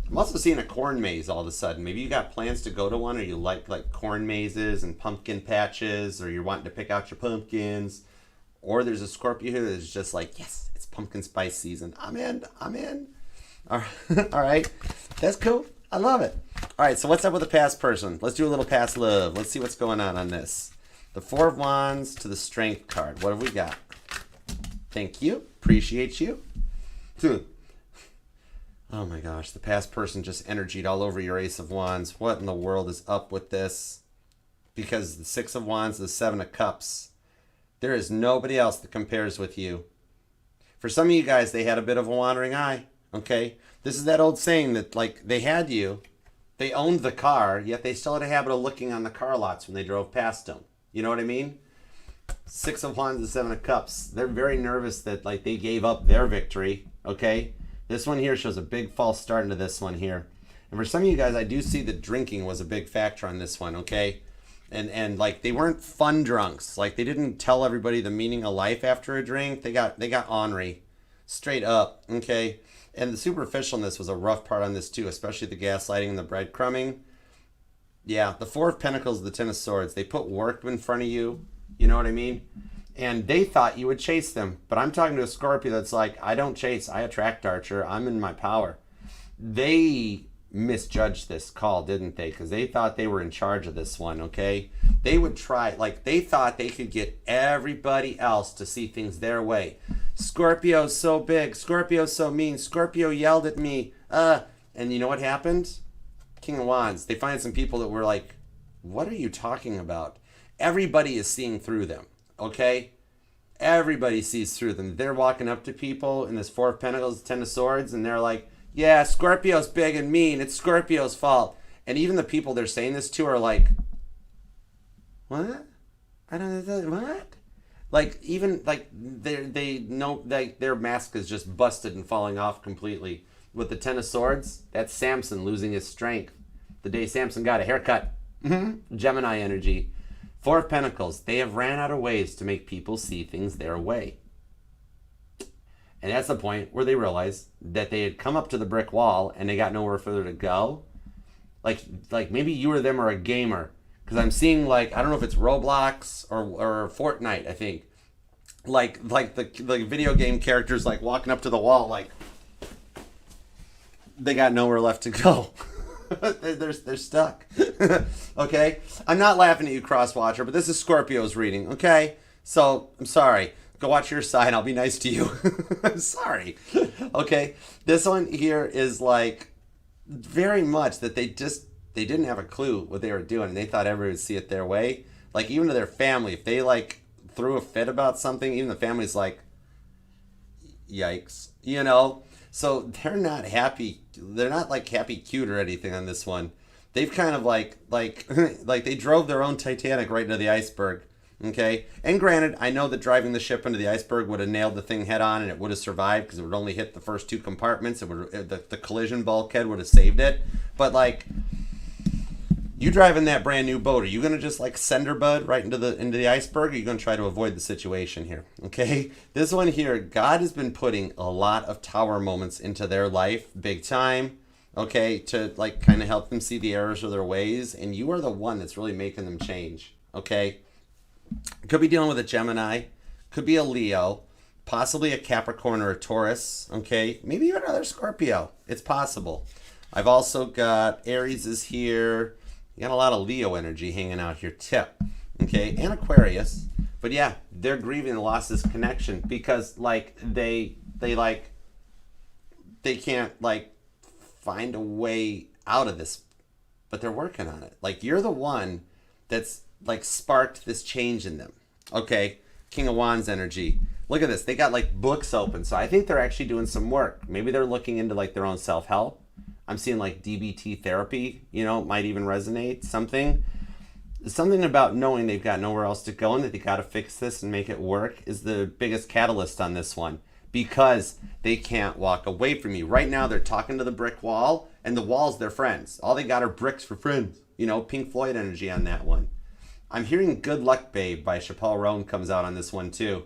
I'm also seeing a corn maze all of a sudden. Maybe you got plans to go to one, or you like corn mazes and pumpkin patches, or you're wanting to pick out your pumpkins, or there's a Scorpio here that's just like, yes, it's pumpkin spice season. I'm in. All right, that's cool. I love it. All right, so what's up with the past person? Let's do a little past love. Let's see what's going on this. The Four of Wands to the Strength card. What have we got? Thank you. Appreciate you. Oh my gosh, the past person just energied all over your Ace of Wands. What in the world is up with this? Because the Six of Wands, the Seven of Cups, there is nobody else that compares with you. For some of you guys, they had a bit of a wandering eye, okay? This is that old saying that, like, they had you, they owned the car, yet they still had a habit of looking on the car lots when they drove past them. You know what I mean? Six of Wands and Seven of Cups. They're very nervous that, like, they gave up their victory, okay? This one here shows a big false start into this one here. And for some of you guys, I do see that drinking was a big factor on this one, okay? And like, they weren't fun drunks. Like, they didn't tell everybody the meaning of life after a drink. They got ornery. Straight up, okay? And the superficialness was a rough part on this too, especially the gaslighting and the breadcrumbing. Yeah, the Four of Pentacles, the Ten of Swords. They put work in front of you. You know what I mean? And they thought you would chase them. But I'm talking to a Scorpio that's like, I don't chase. I attract, Archer. I'm in my power. They misjudged this call, didn't they? Because they thought they were in charge of this one, okay? They would try, like, they thought they could get everybody else to see things their way. Scorpio's so big. Scorpio's so mean. Scorpio yelled at me. And you know what happened? King of Wands. They find some people that were like, what are you talking about? Everybody is seeing through them. Okay, Everybody sees through them. They're walking up to people in this Four of Pentacles, Ten of Swords, and they're like, yeah, Scorpio's big and mean. It's Scorpio's fault. And even the people they're saying this to are like, what? I don't know, what? Like, even, like, they know, like, their mask is just busted and falling off completely. With the Ten of Swords, that's Samson losing his strength. The day Samson got a haircut. Gemini energy. Four of Pentacles, they have ran out of ways to make people see things their way. And that's the point where they realized that they had come up to the brick wall and they got nowhere further to go. Like maybe you or them are a gamer. Because I'm seeing, like, I don't know if it's Roblox or Fortnite, I think. Like the video game characters, like, walking up to the wall, like, they got nowhere left to go. they're stuck. Okay? I'm not laughing at you, Crosswatcher, but this is Scorpio's reading, okay? So, I'm sorry. Go watch your side, I'll be nice to you. I'm sorry. Okay? This one here is, like, very much that they didn't have a clue what they were doing, and they thought everyone would see it their way. Like, even to their family, if they, like, threw a fit about something, even the family's like, yikes, you know? So they're not happy. They're not, like, happy cute or anything on this one. They've kind of, like they drove their own Titanic right into the iceberg, okay? And granted, I know that driving the ship into the iceberg would have nailed the thing head on and it would have survived because it would only hit the first two compartments. It would the collision bulkhead would have saved it. But, like, you driving that brand new boat, are you gonna just, like, sender bud right into the iceberg, or are you gonna try to avoid the situation here? Okay, this one here, God has been putting a lot of tower moments into their life, big time. Okay, to, like, kind of help them see the errors of their ways, and you are the one that's really making them change. Okay, could be dealing with a Gemini, could be a Leo, possibly a Capricorn or a Taurus. Okay, maybe even another Scorpio. It's possible. I've also got Aries is here. You got a lot of Leo energy hanging out here, tip. Okay, and Aquarius. But yeah, they're grieving the loss of this connection because, like, they can't, like, find a way out of this, but they're working on it. Like, you're the one that's, like, sparked this change in them. Okay, King of Wands energy. Look at this. They got, like, books open, so I think they're actually doing some work. Maybe they're looking into, like, their own self-help. I'm seeing, like, DBT therapy, you know, might even resonate. Something about knowing they've got nowhere else to go and that they got to fix this and make it work is the biggest catalyst on this one, because they can't walk away from you. Right now, they're talking to the brick wall, and the wall's their friends. All they got are bricks for friends. You know, Pink Floyd energy on that one. I'm hearing Good Luck Babe by Chappelle Roan comes out on this one, too.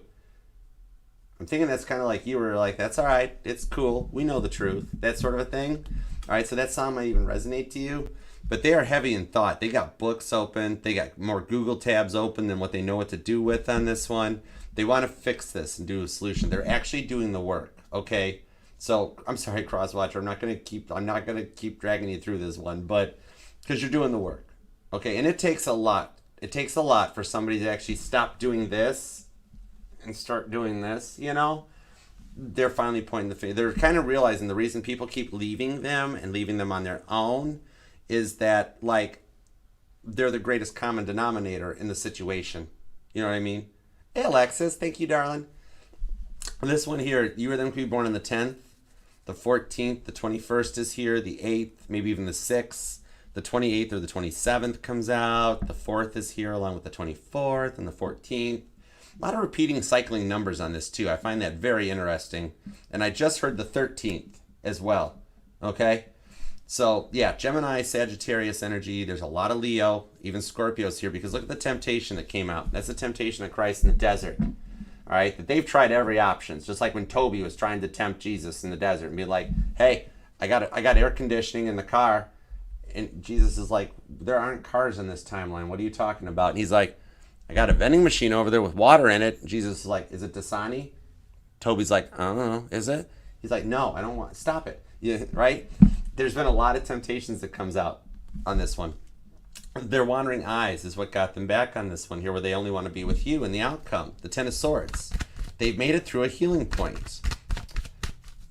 I'm thinking that's kind of like you were like, that's all right. It's cool. We know the truth. That sort of a thing. All right, so that song might even resonate to you. But they are heavy in thought. They got books open. They got more Google tabs open than what they know what to do with on this one. They want to fix this and do a solution. They're actually doing the work, okay? So, I'm sorry, Crosswatcher. I'm not gonna keep dragging you through this one, but because you're doing the work, okay? And it takes a lot. It takes a lot for somebody to actually stop doing this and start doing this, you know? They're finally pointing the finger. They're kind of realizing the reason people keep leaving them and leaving them on their own is that, like, they're the greatest common denominator in the situation. You know what I mean? Hey, Alexis. Thank you, darling. This one here, you or them could be born on the 10th, the 14th, the 21st is here, the 8th, maybe even the 6th, the 28th or the 27th comes out, the 4th is here along with the 24th and the 14th. A lot of repeating, cycling numbers on this, too. I find that very interesting. And I just heard the 13th as well. Okay? So, yeah, Gemini, Sagittarius energy. There's a lot of Leo, even Scorpios here, because look at the temptation that came out. That's the temptation of Christ in the desert. All right? That they've tried every option. It's just like when Toby was trying to tempt Jesus in the desert and be like, hey, I got air conditioning in the car. And Jesus is like, there aren't cars in this timeline. What are you talking about? And he's like, I got a vending machine over there with water in it. Jesus is like, is it Dasani? Toby's like, I don't know, is it? He's like, no, I don't want, stop it. Yeah, right? There's been a lot of temptations that comes out on this one. Their wandering eyes is what got them back on this one here, where they only want to be with you and the outcome. The Ten of Swords. They've made it through a healing point.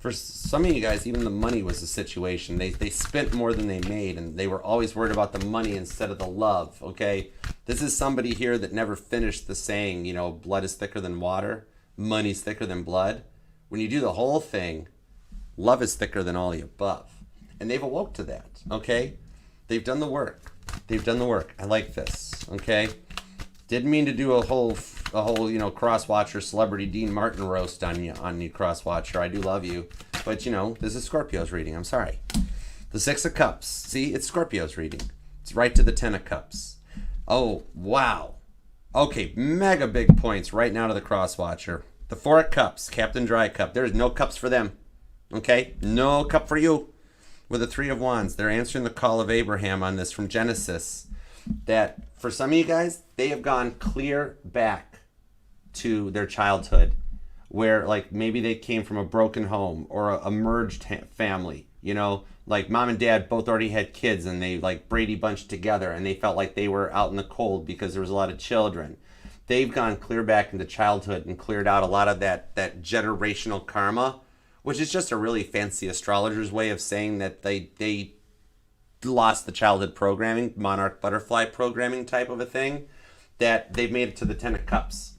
For some of you guys, even the money was the situation. They spent more than they made, and they were always worried about the money instead of the love, okay? This is somebody here that never finished the saying, you know, blood is thicker than water. money's thicker than blood. When you do the whole thing, love is thicker than all the above. And they've awoke to that, okay? They've done the work. They've done the work. I like this, okay? Didn't mean to do a whole cross-watcher celebrity Dean Martin roast on you cross-watcher. I do love you. But, this is Scorpio's reading. I'm sorry. The Six of Cups. See, it's Scorpio's reading. It's right to the Ten of Cups. Oh, wow. Okay, mega big points right now to the cross-watcher. The Four of Cups, Captain Dry Cup. There's no cups for them. Okay? No cup for you. With the Three of Wands, they're answering the call of Abraham on this from Genesis. That for some of you guys, they have gone clear back to their childhood, where like maybe they came from a broken home or a merged family. Like mom and dad both already had kids and they like Brady bunched together and they felt like they were out in the cold because there was a lot of children. They've gone clear back into childhood and cleared out a lot of that generational karma, which is just a really fancy astrologer's way of saying that they lost the childhood programming, monarch butterfly programming type of a thing, that they've made it to the Ten of Cups.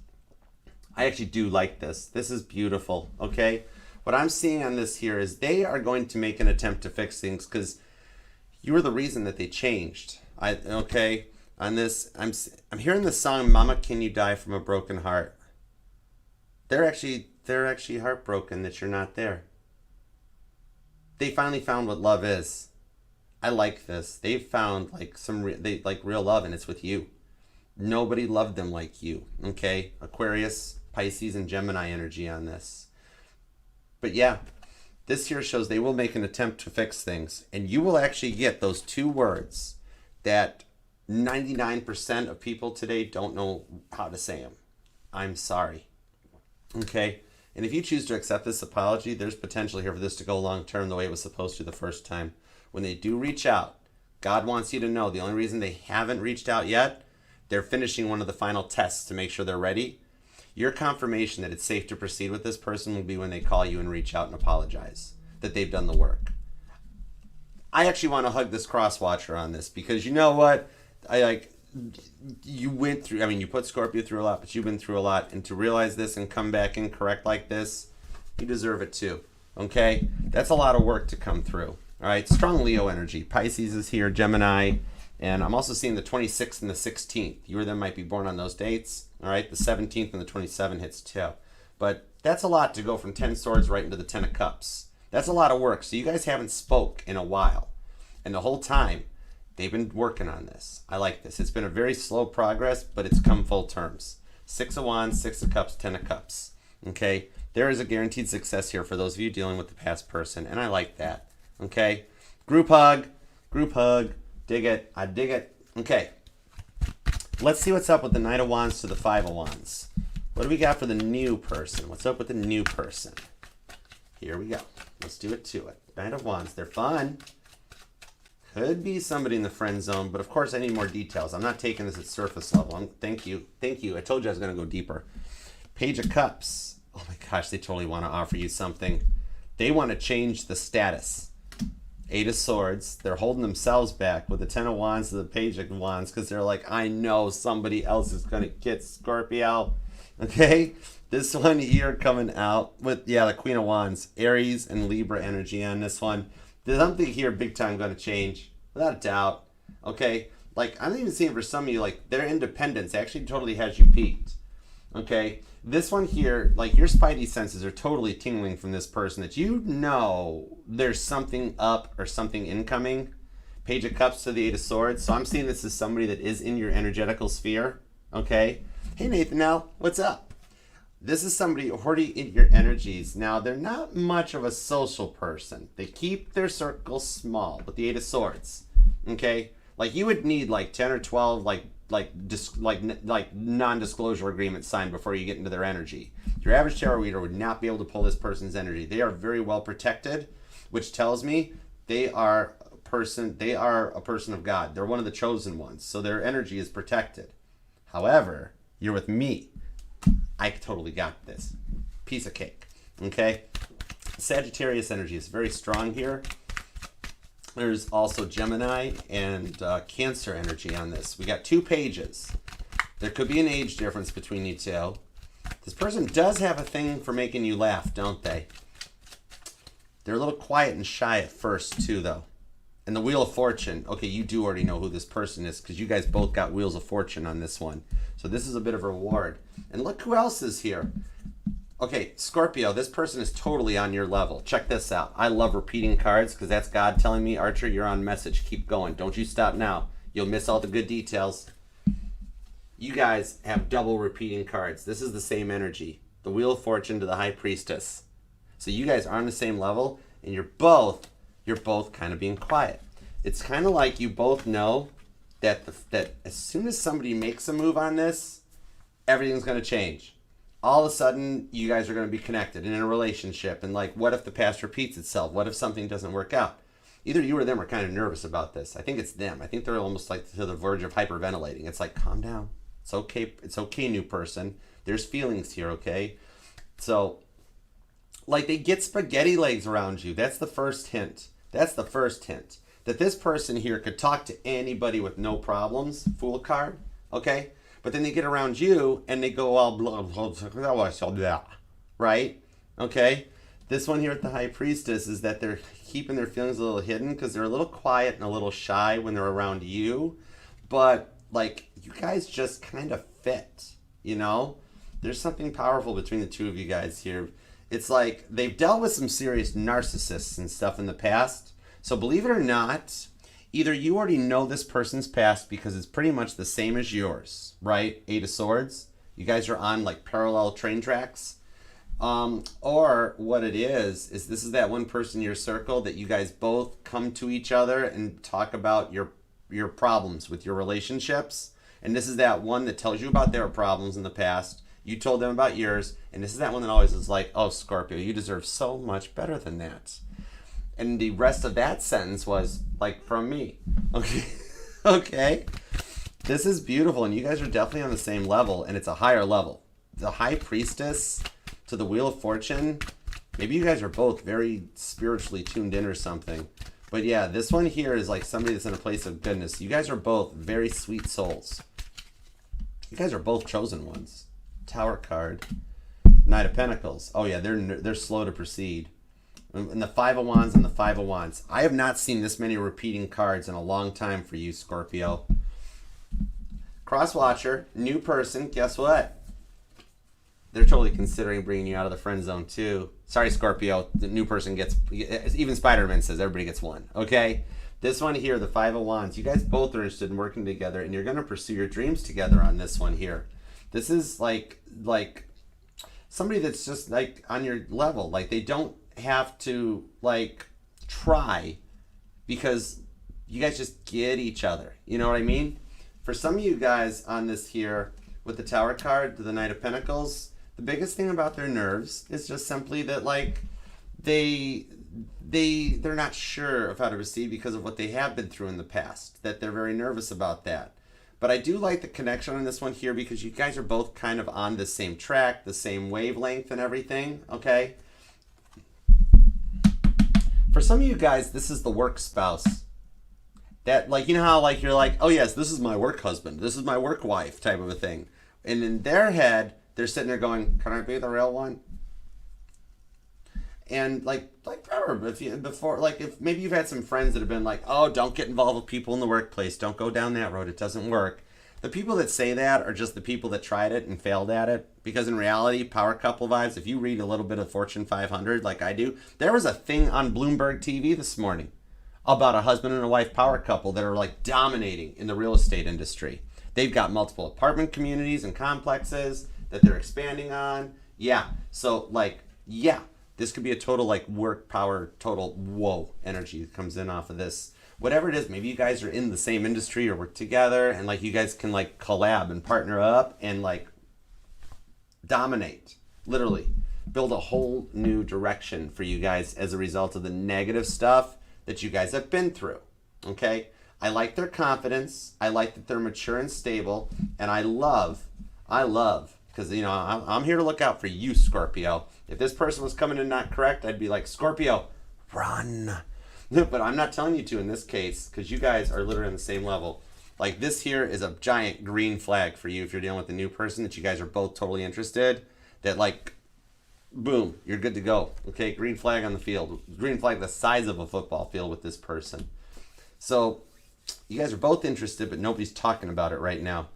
I actually do like this. This is beautiful, okay? What I'm seeing on this here is they are going to make an attempt to fix things because you were the reason that they changed. On this, I'm hearing the song "Mama, Can You Die from a Broken Heart." They're actually heartbroken that you're not there. They finally found what love is. I like this. They've found like real love, and it's with you. Nobody loved them like you. Okay, Aquarius, Pisces, and Gemini energy on this. But yeah, this here shows they will make an attempt to fix things, and you will actually get those two words that 99% of people today don't know how to say them. I'm sorry. Okay? And if you choose to accept this apology, there's potential here for this to go long term the way it was supposed to the first time. When they do reach out, God wants you to know the only reason they haven't reached out yet, they're finishing one of the final tests to make sure they're ready. Your confirmation that it's safe to proceed with this person will be when they call you and reach out and apologize that they've done the work. I actually want to hug this cross-watcher on this because you know what? You went through, you put Scorpio through a lot, but you've been through a lot. And to realize this and come back incorrect like this, you deserve it too. Okay? That's a lot of work to come through. All right? Strong Leo energy. Pisces is here, Gemini. And I'm also seeing the 26th and the 16th. You or them might be born on those dates. All right? The 17th and the 27th hits too. But that's a lot to go from 10 swords right into the 10 of cups. That's a lot of work. So you guys haven't spoke in a while. And the whole time, they've been working on this. I like this. It's been a very slow progress, but it's come full terms. 6 of Wands, 6 of Cups, 10 of Cups. Okay? There is a guaranteed success here for those of you dealing with the past person, and I like that. Okay? Group hug. Dig it. I dig it. Okay. Let's see what's up with the Knight of Wands to the 5 of Wands. What do we got for the new person? What's up with the new person? Here we go. Let's do it to it. Knight of Wands. They're fun. Could be somebody in the friend zone, but of course I need more details. I'm not taking this at surface level. Thank you. I told you I was going to go deeper. Page of Cups. Oh my gosh, they totally want to offer you something. They want to change the status. 8 of Swords. They're holding themselves back with the 10 of Wands to the Page of Wands because they're like, I know somebody else is going to get Scorpio. Okay? This one here coming out with, the Queen of Wands. Aries and Libra energy on this one. There's something here big time going to change. Without a doubt. Okay? Like, I'm even seeing for some of you, like, their independence actually totally has you peaked. Okay? This one here, like, your spidey senses are totally tingling from this person that you know there's something up or something incoming. Page of Cups to the 8 of Swords. So I'm seeing this as somebody that is in your energetical sphere. Okay? Hey, Nathan L. What's up? This is somebody already in your energies. Now, they're not much of a social person. They keep their circle small with the 8 of Swords. Okay? Like, you would need, like, 10 or 12, non-disclosure agreements signed before you get into their energy. Your average tarot reader would not be able to pull this person's energy. They are very well protected, which tells me they are a person of God. They're one of the chosen ones, so their energy is protected. However, you're with me. I totally got this. Piece of cake. Okay? Sagittarius energy is very strong here. There's also Gemini and Cancer energy on this. We got 2 pages. There could be an age difference between you two. This person does have a thing for making you laugh, don't they? They're a little quiet and shy at first, too, though. And the Wheel of Fortune. Okay, you do already know who this person is because you guys both got Wheels of Fortune on this one. So this is a bit of a reward. And look who else is here. Okay, Scorpio, this person is totally on your level. Check this out. I love repeating cards because that's God telling me, Archer, you're on message. Keep going. Don't you stop now. You'll miss all the good details. You guys have double repeating cards. This is the same energy. The Wheel of Fortune to the High Priestess. So you guys are on the same level, and you're both kind of being quiet. It's kind of like you both know that that as soon as somebody makes a move on this, everything's going to change. All of a sudden, you guys are going to be connected and in a relationship. And like, what if the past repeats itself? What if something doesn't work out? Either you or them are kind of nervous about this. I think it's them. I think they're almost like to the verge of hyperventilating. It's like, calm down. It's okay. It's okay, new person. There's feelings here, okay? So, like, they get spaghetti legs around you. That's the first hint. That's the first hint. That this person here could talk to anybody with no problems. Fool card, okay? But then they get around you and they go all blah, blah, blah, blah, right? Okay? This one here at the High Priestess is that they're keeping their feelings a little hidden because they're a little quiet and a little shy when they're around you. But, like, you guys just kind of fit, you know? There's something powerful between the two of you guys here. It's like they've dealt with some serious narcissists and stuff in the past. So believe it or not, either you already know this person's past because it's pretty much the same as yours, right? Eight of Swords. You guys are on like parallel train tracks. Or what it is this is that one person in your circle that you guys both come to each other and talk about your problems with your relationships. And this is that one that tells you about their problems in the past. You told them about yours. And this is that one that always is like, oh, Scorpio, you deserve so much better than that. And the rest of that sentence was like from me. Okay. Okay. This is beautiful. And you guys are definitely on the same level. And it's a higher level. The High Priestess to the Wheel of Fortune. Maybe you guys are both very spiritually tuned in or something. But yeah, this one here is like somebody that's in a place of goodness. You guys are both very sweet souls. You guys are both chosen ones. Tower card. Knight of Pentacles. Oh yeah, they're slow to proceed. And the Five of Wands and the Five of Wands. I have not seen this many repeating cards in a long time for you, Scorpio. Crosswatcher, new person, guess what? They're totally considering bringing you out of the friend zone too. Sorry, Scorpio, the new person gets, even Spider-Man says everybody gets one, okay? This one here, the Five of Wands, you guys both are interested in working together and you're going to pursue your dreams together on this one here. This is like somebody that's just like on your level. Like they don't have to like try because you guys just get each other. You know what I mean? For some of you guys on this here with the Tower card to the Knight of Pentacles, the biggest thing about their nerves is just simply that like they're not sure of how to proceed because of what they have been through in the past, that they're very nervous about that. But I do like the connection on this one here because you guys are both kind of on the same track, the same wavelength and everything, okay? For some of you guys, this is the work spouse. That, like, you know how, like, you're like, oh, yes, this is my work husband. This is my work wife type of a thing. And in their head, they're sitting there going, can I be the real one? And, like remember, if maybe you've had some friends that have been like, oh, don't get involved with people in the workplace. Don't go down that road. It doesn't work. The people that say that are just the people that tried it and failed at it. Because in reality, power couple vibes, if you read a little bit of Fortune 500 like I do, there was a thing on Bloomberg TV this morning about a husband and a wife power couple that are like dominating in the real estate industry. They've got multiple apartment communities and complexes that they're expanding on. Yeah. So like, yeah, this could be a total like work power, total whoa energy that comes in off of this. Whatever it is, maybe you guys are in the same industry or work together and like you guys can like collab and partner up and like dominate, literally build a whole new direction for you guys as a result of the negative stuff that you guys have been through. Okay. I like their confidence. I like that they're mature and stable. And I love, because, you know, I'm here to look out for you, Scorpio. If this person was coming in not correct, I'd be like, Scorpio, run. But I'm not telling you to in this case, because you guys are literally on the same level. Like this here is a giant green flag for you if you're dealing with a new person that you guys are both totally interested. that like, boom, you're good to go. Okay, green flag on the field. Green flag the size of a football field with this person. So you guys are both interested, but nobody's talking about it right now.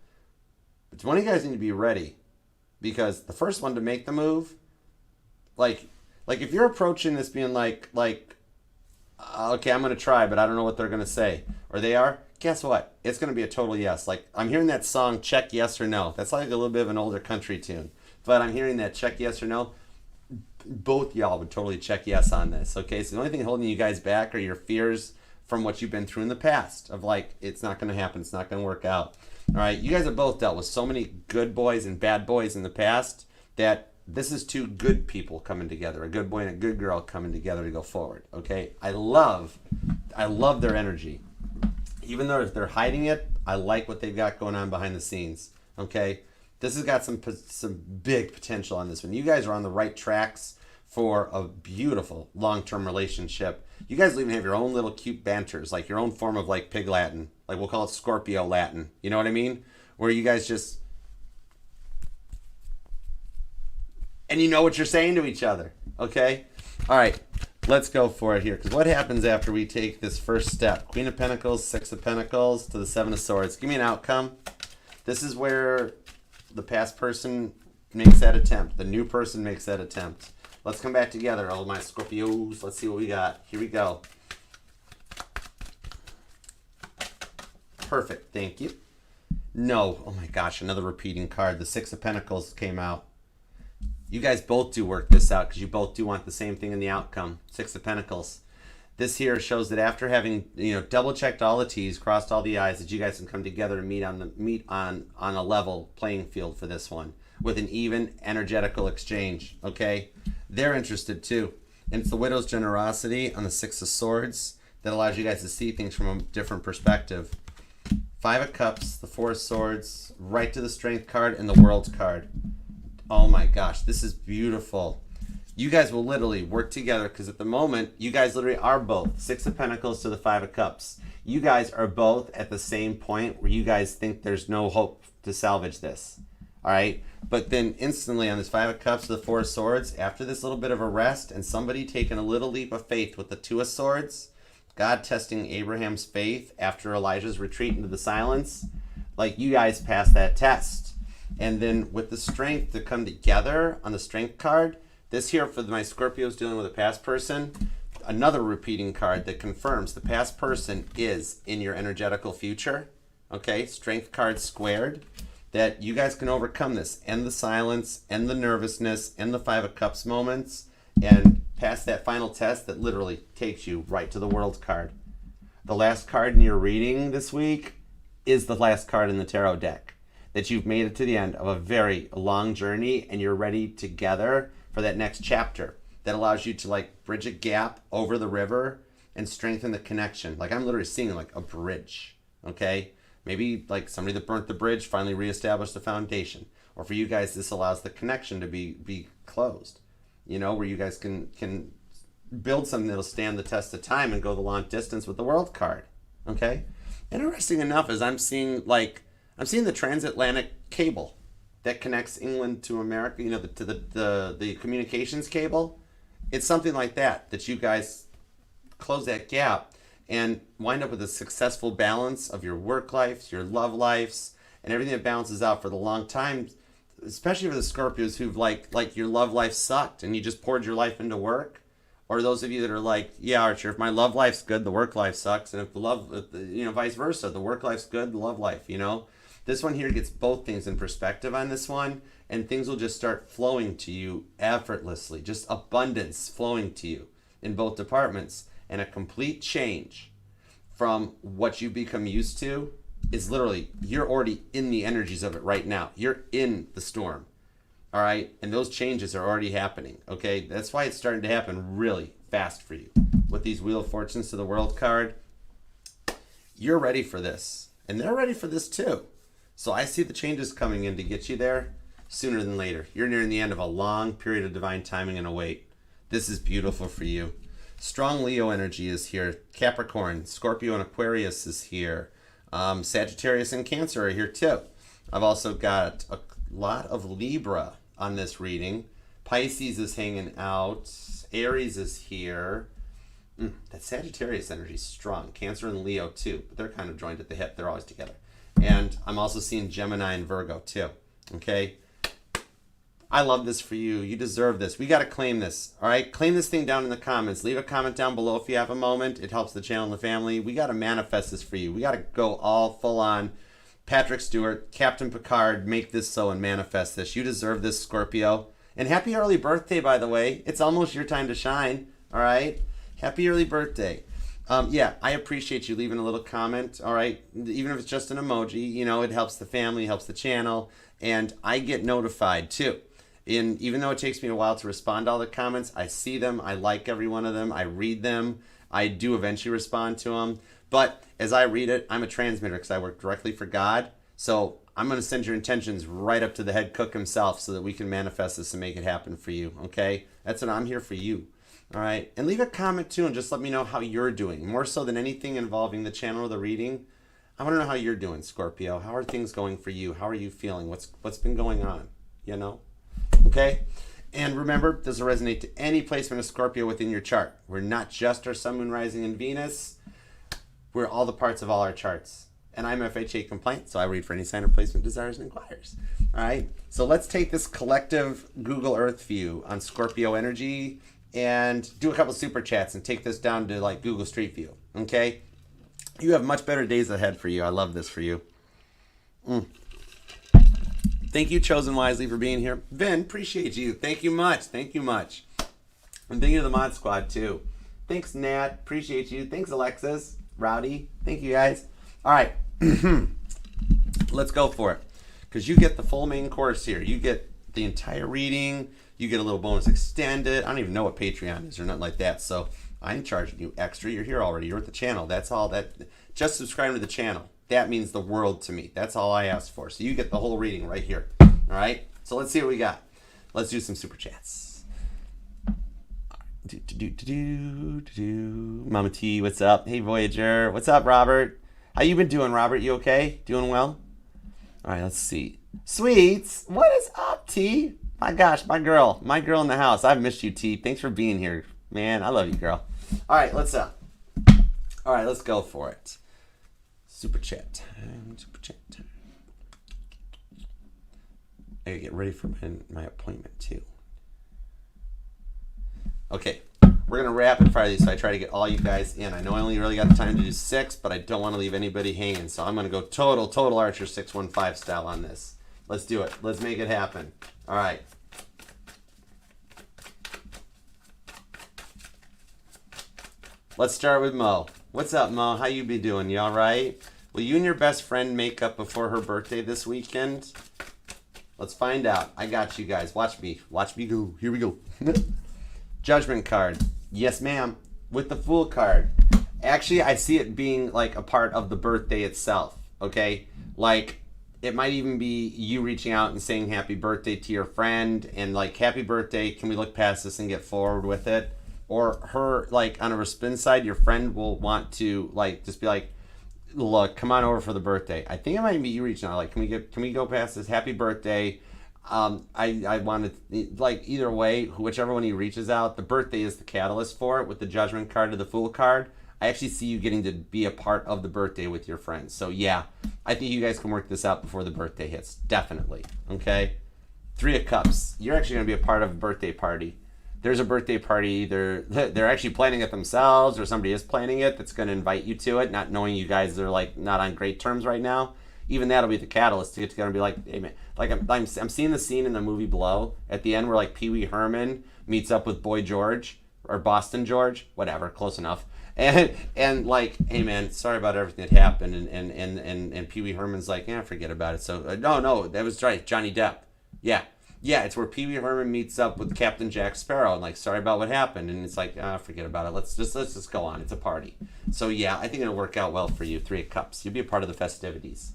But one of you guys need to be ready, because the first one to make the move, like if you're approaching this being like, okay, I'm going to try, but I don't know what they're going to say, or they are, guess what? It's going to be a total yes. Like, I'm hearing that song, Check Yes or No. That's like a little bit of an older country tune, but I'm hearing that Check Yes or No. Both y'all would totally check yes on this, okay? So the only thing holding you guys back are your fears from what you've been through in the past of like, it's not going to happen, it's not going to work out. All right, you guys have both dealt with so many good boys and bad boys in the past that this is two good people coming together, a good boy and a good girl coming together to go forward, okay? I love their energy. Even though they're hiding it, I like what they've got going on behind the scenes, okay? This has got some big potential on this one. You guys are on the right tracks for a beautiful long-term relationship. You guys will even have your own little cute banters, like your own form of like pig Latin. Like we'll call it Scorpio Latin. You know what I mean? Where you guys just... and you know what you're saying to each other, okay? All right, let's go for it here. Because what happens after we take this first step? Queen of Pentacles, Six of Pentacles to the Seven of Swords. Give me an outcome. This is where the past person makes that attempt. The new person makes that attempt. Let's come back together, all of my Scorpios. Let's see what we got. Here we go. Perfect. Thank you. No. Oh my gosh, another repeating card. The Six of Pentacles came out. You guys both do work this out because you both do want the same thing in the outcome. Six of Pentacles. This here shows that after having, double checked all the T's, crossed all the I's, that you guys can come together and meet on a level playing field for this one with an even energetical exchange. Okay, they're interested too, and it's the widow's generosity on the Six of Swords that allows you guys to see things from a different perspective. Five of Cups, the Four of Swords, right to the Strength card, and the World's card. Oh my gosh, this is beautiful. You guys will literally work together because at the moment, you guys literally are both. Six of Pentacles to the Five of Cups. You guys are both at the same point where you guys think there's no hope to salvage this. All right? But then instantly on this Five of Cups to the Four of Swords, after this little bit of a rest and somebody taking a little leap of faith with the Two of Swords, God testing Abraham's faith after Elijah's retreat into the silence, like you guys passed that test. And then with the Strength to come together on the Strength card, this here for my Scorpios dealing with a past person, another repeating card that confirms the past person is in your energetical future. Okay, Strength card squared, that you guys can overcome this, end the silence, end the nervousness, end the Five of Cups moments, and pass that final test that literally takes you right to the World card. The last card in your reading this week is the last card in the tarot deck. That you've made it to the end of a very long journey and you're ready together for that next chapter that allows you to like bridge a gap over the river and strengthen the connection. Like I'm literally seeing like a bridge, okay? Maybe like somebody that burnt the bridge finally reestablished the foundation. Or for you guys, this allows the connection to be closed, where you guys can build something that'll stand the test of time and go the long distance with the World card, okay? Interesting enough is I'm seeing the transatlantic cable that connects England to America, to the communications cable. It's something like that you guys close that gap and wind up with a successful balance of your work lives, your love lives, and everything that balances out for the long time, especially for the Scorpios who've like your love life sucked and you just poured your life into work. Or those of you that are like, yeah, Archer, if my love life's good, the work life sucks. And if the love, vice versa, the work life's good, the love life, This one here gets both things in perspective on this one, and things will just start flowing to you effortlessly, just abundance flowing to you in both departments, and a complete change from what you become used to is literally, you're already in the energies of it right now. You're in the storm, all right? And those changes are already happening, okay? That's why it's starting to happen really fast for you. With these Wheel of Fortunes to the World card, you're ready for this, and they're ready for this too. So I see the changes coming in to get you there sooner than later. You're nearing the end of a long period of divine timing and await. This is beautiful for you. Strong Leo energy is here. Capricorn, Scorpio, and Aquarius is here. Sagittarius and Cancer are here too. I've also got a lot of Libra on this reading. Pisces is hanging out. Aries is here. That Sagittarius energy is strong. Cancer and Leo too, but they're kind of joined at the hip. They're always together. And I'm also seeing Gemini and Virgo too. Okay. I love this for you. You deserve this. We got to claim this. All right. Claim this thing down in the comments. Leave a comment down below if you have a moment. It helps the channel and the family. We got to manifest this for you. We got to go all full on Patrick Stewart, Captain Picard, make this so and manifest this. You deserve this, Scorpio. And happy early birthday, by the way. It's almost your time to shine. All right. Happy early birthday. Yeah, I appreciate you leaving a little comment. All right. Even if it's just an emoji, you know, it helps the family, helps the channel. And I get notified too. Even though it takes me a while to respond to all the comments, I see them. I like every one of them. I read them. I do eventually respond to them. But as I read it, I'm a transmitter because I work directly for God. So I'm going to send your intentions right up to the head cook himself so that we can manifest this and make it happen for you. Okay? That's what I'm here for you. All right? And leave a comment too and just let me know how you're doing. More so than anything involving the channel or the reading. I want to know how you're doing, Scorpio. How are things going for you? How are you feeling? What's been going on? You know? Okay? And remember, this will resonate to any placement of Scorpio within your chart. We're not just our Sun, Moon, Rising, and Venus. We're all the parts of all our charts. And I'm FHA compliant, so I read for any sign or placement desires and inquires. All right? So let's take this collective Google Earth view on Scorpio energy and do a couple super chats and take this down to like Google Street View. Okay? You have much better days ahead for you. I love this for you. Thank you, Chosen Wisely, for being here. Vin, appreciate you. Thank you much. Thank you much. And thank you to the Mod Squad, too. Thanks, Nat. Appreciate you. Thanks, Alexis. Rowdy. Thank you, guys. All right. Let's go for it. Because you get the full main course here. You get the entire reading. You get a little bonus extended. I don't even know what Patreon is or nothing like that. So I'm charging you extra. You're here already. You're at the channel. That's all that. Just subscribing to the channel. That means the world to me. That's all I ask for. So you get the whole reading right here. All right? So let's see what we got. Let's do some super chats. Mama T, what's up? Hey, Voyager. What's up, Robert? How you been doing, Robert? You okay? Doing well? All right, let's see. Sweets, what is up, T? My gosh, my girl in the house. I've missed you, T. Thanks for being here. Man, I love you, girl. All right, let's go for it. Super chat time. Super chat time. I gotta get ready for my appointment too. Okay, we're gonna rapid fire these so I try to get all you guys in. I know I only really got the time to do 6, but I don't want to leave anybody hanging. So I'm gonna go total Archer 615 style on this. Let's do it. Let's make it happen. All right. Let's start with Mo. What's up, Mo? How you be doing? You all right? Will you and your best friend make up before her birthday this weekend? Let's find out. I got you guys. Watch me. Watch me go. Here we go. Judgment card. Yes, ma'am. With the Fool card. Actually, I see it being like a part of the birthday itself. Okay? Like, it might even be you reaching out and saying happy birthday to your friend and like, happy birthday. Can we look past this and get forward with it? Or her, like, on a spin side, your friend will want to, like, just be like, look, come on over for the birthday. I think it might be you reaching out, like, can we go past this? Happy birthday. I want to, like, either way, whichever one he reaches out, the birthday is the catalyst for it with the Judgment card to the Fool card. I actually see you getting to be a part of the birthday with your friends. So, yeah, I think you guys can work this out before the birthday hits. Definitely. Okay? 3 of Cups. You're actually going to be a part of a birthday party. There's a birthday party, either they're actually planning it themselves or somebody is planning it that's going to invite you to it, not knowing you guys are like not on great terms right now. Even that'll be the catalyst to get together and be like, hey man, like I'm seeing the scene in the movie Blow at the end where like Pee Wee Herman meets up with Boy George or Boston George, whatever, close enough. And like, hey man, sorry about everything that happened. And Pee Wee Herman's like, yeah, forget about it. So no, that was right, Johnny Depp. Yeah, it's where Pee Wee Herman meets up with Captain Jack Sparrow and like, sorry about what happened. And it's like, forget about it. Let's just go on. It's a party. So yeah, I think it'll work out well for you. 3 of Cups. You'll be a part of the festivities.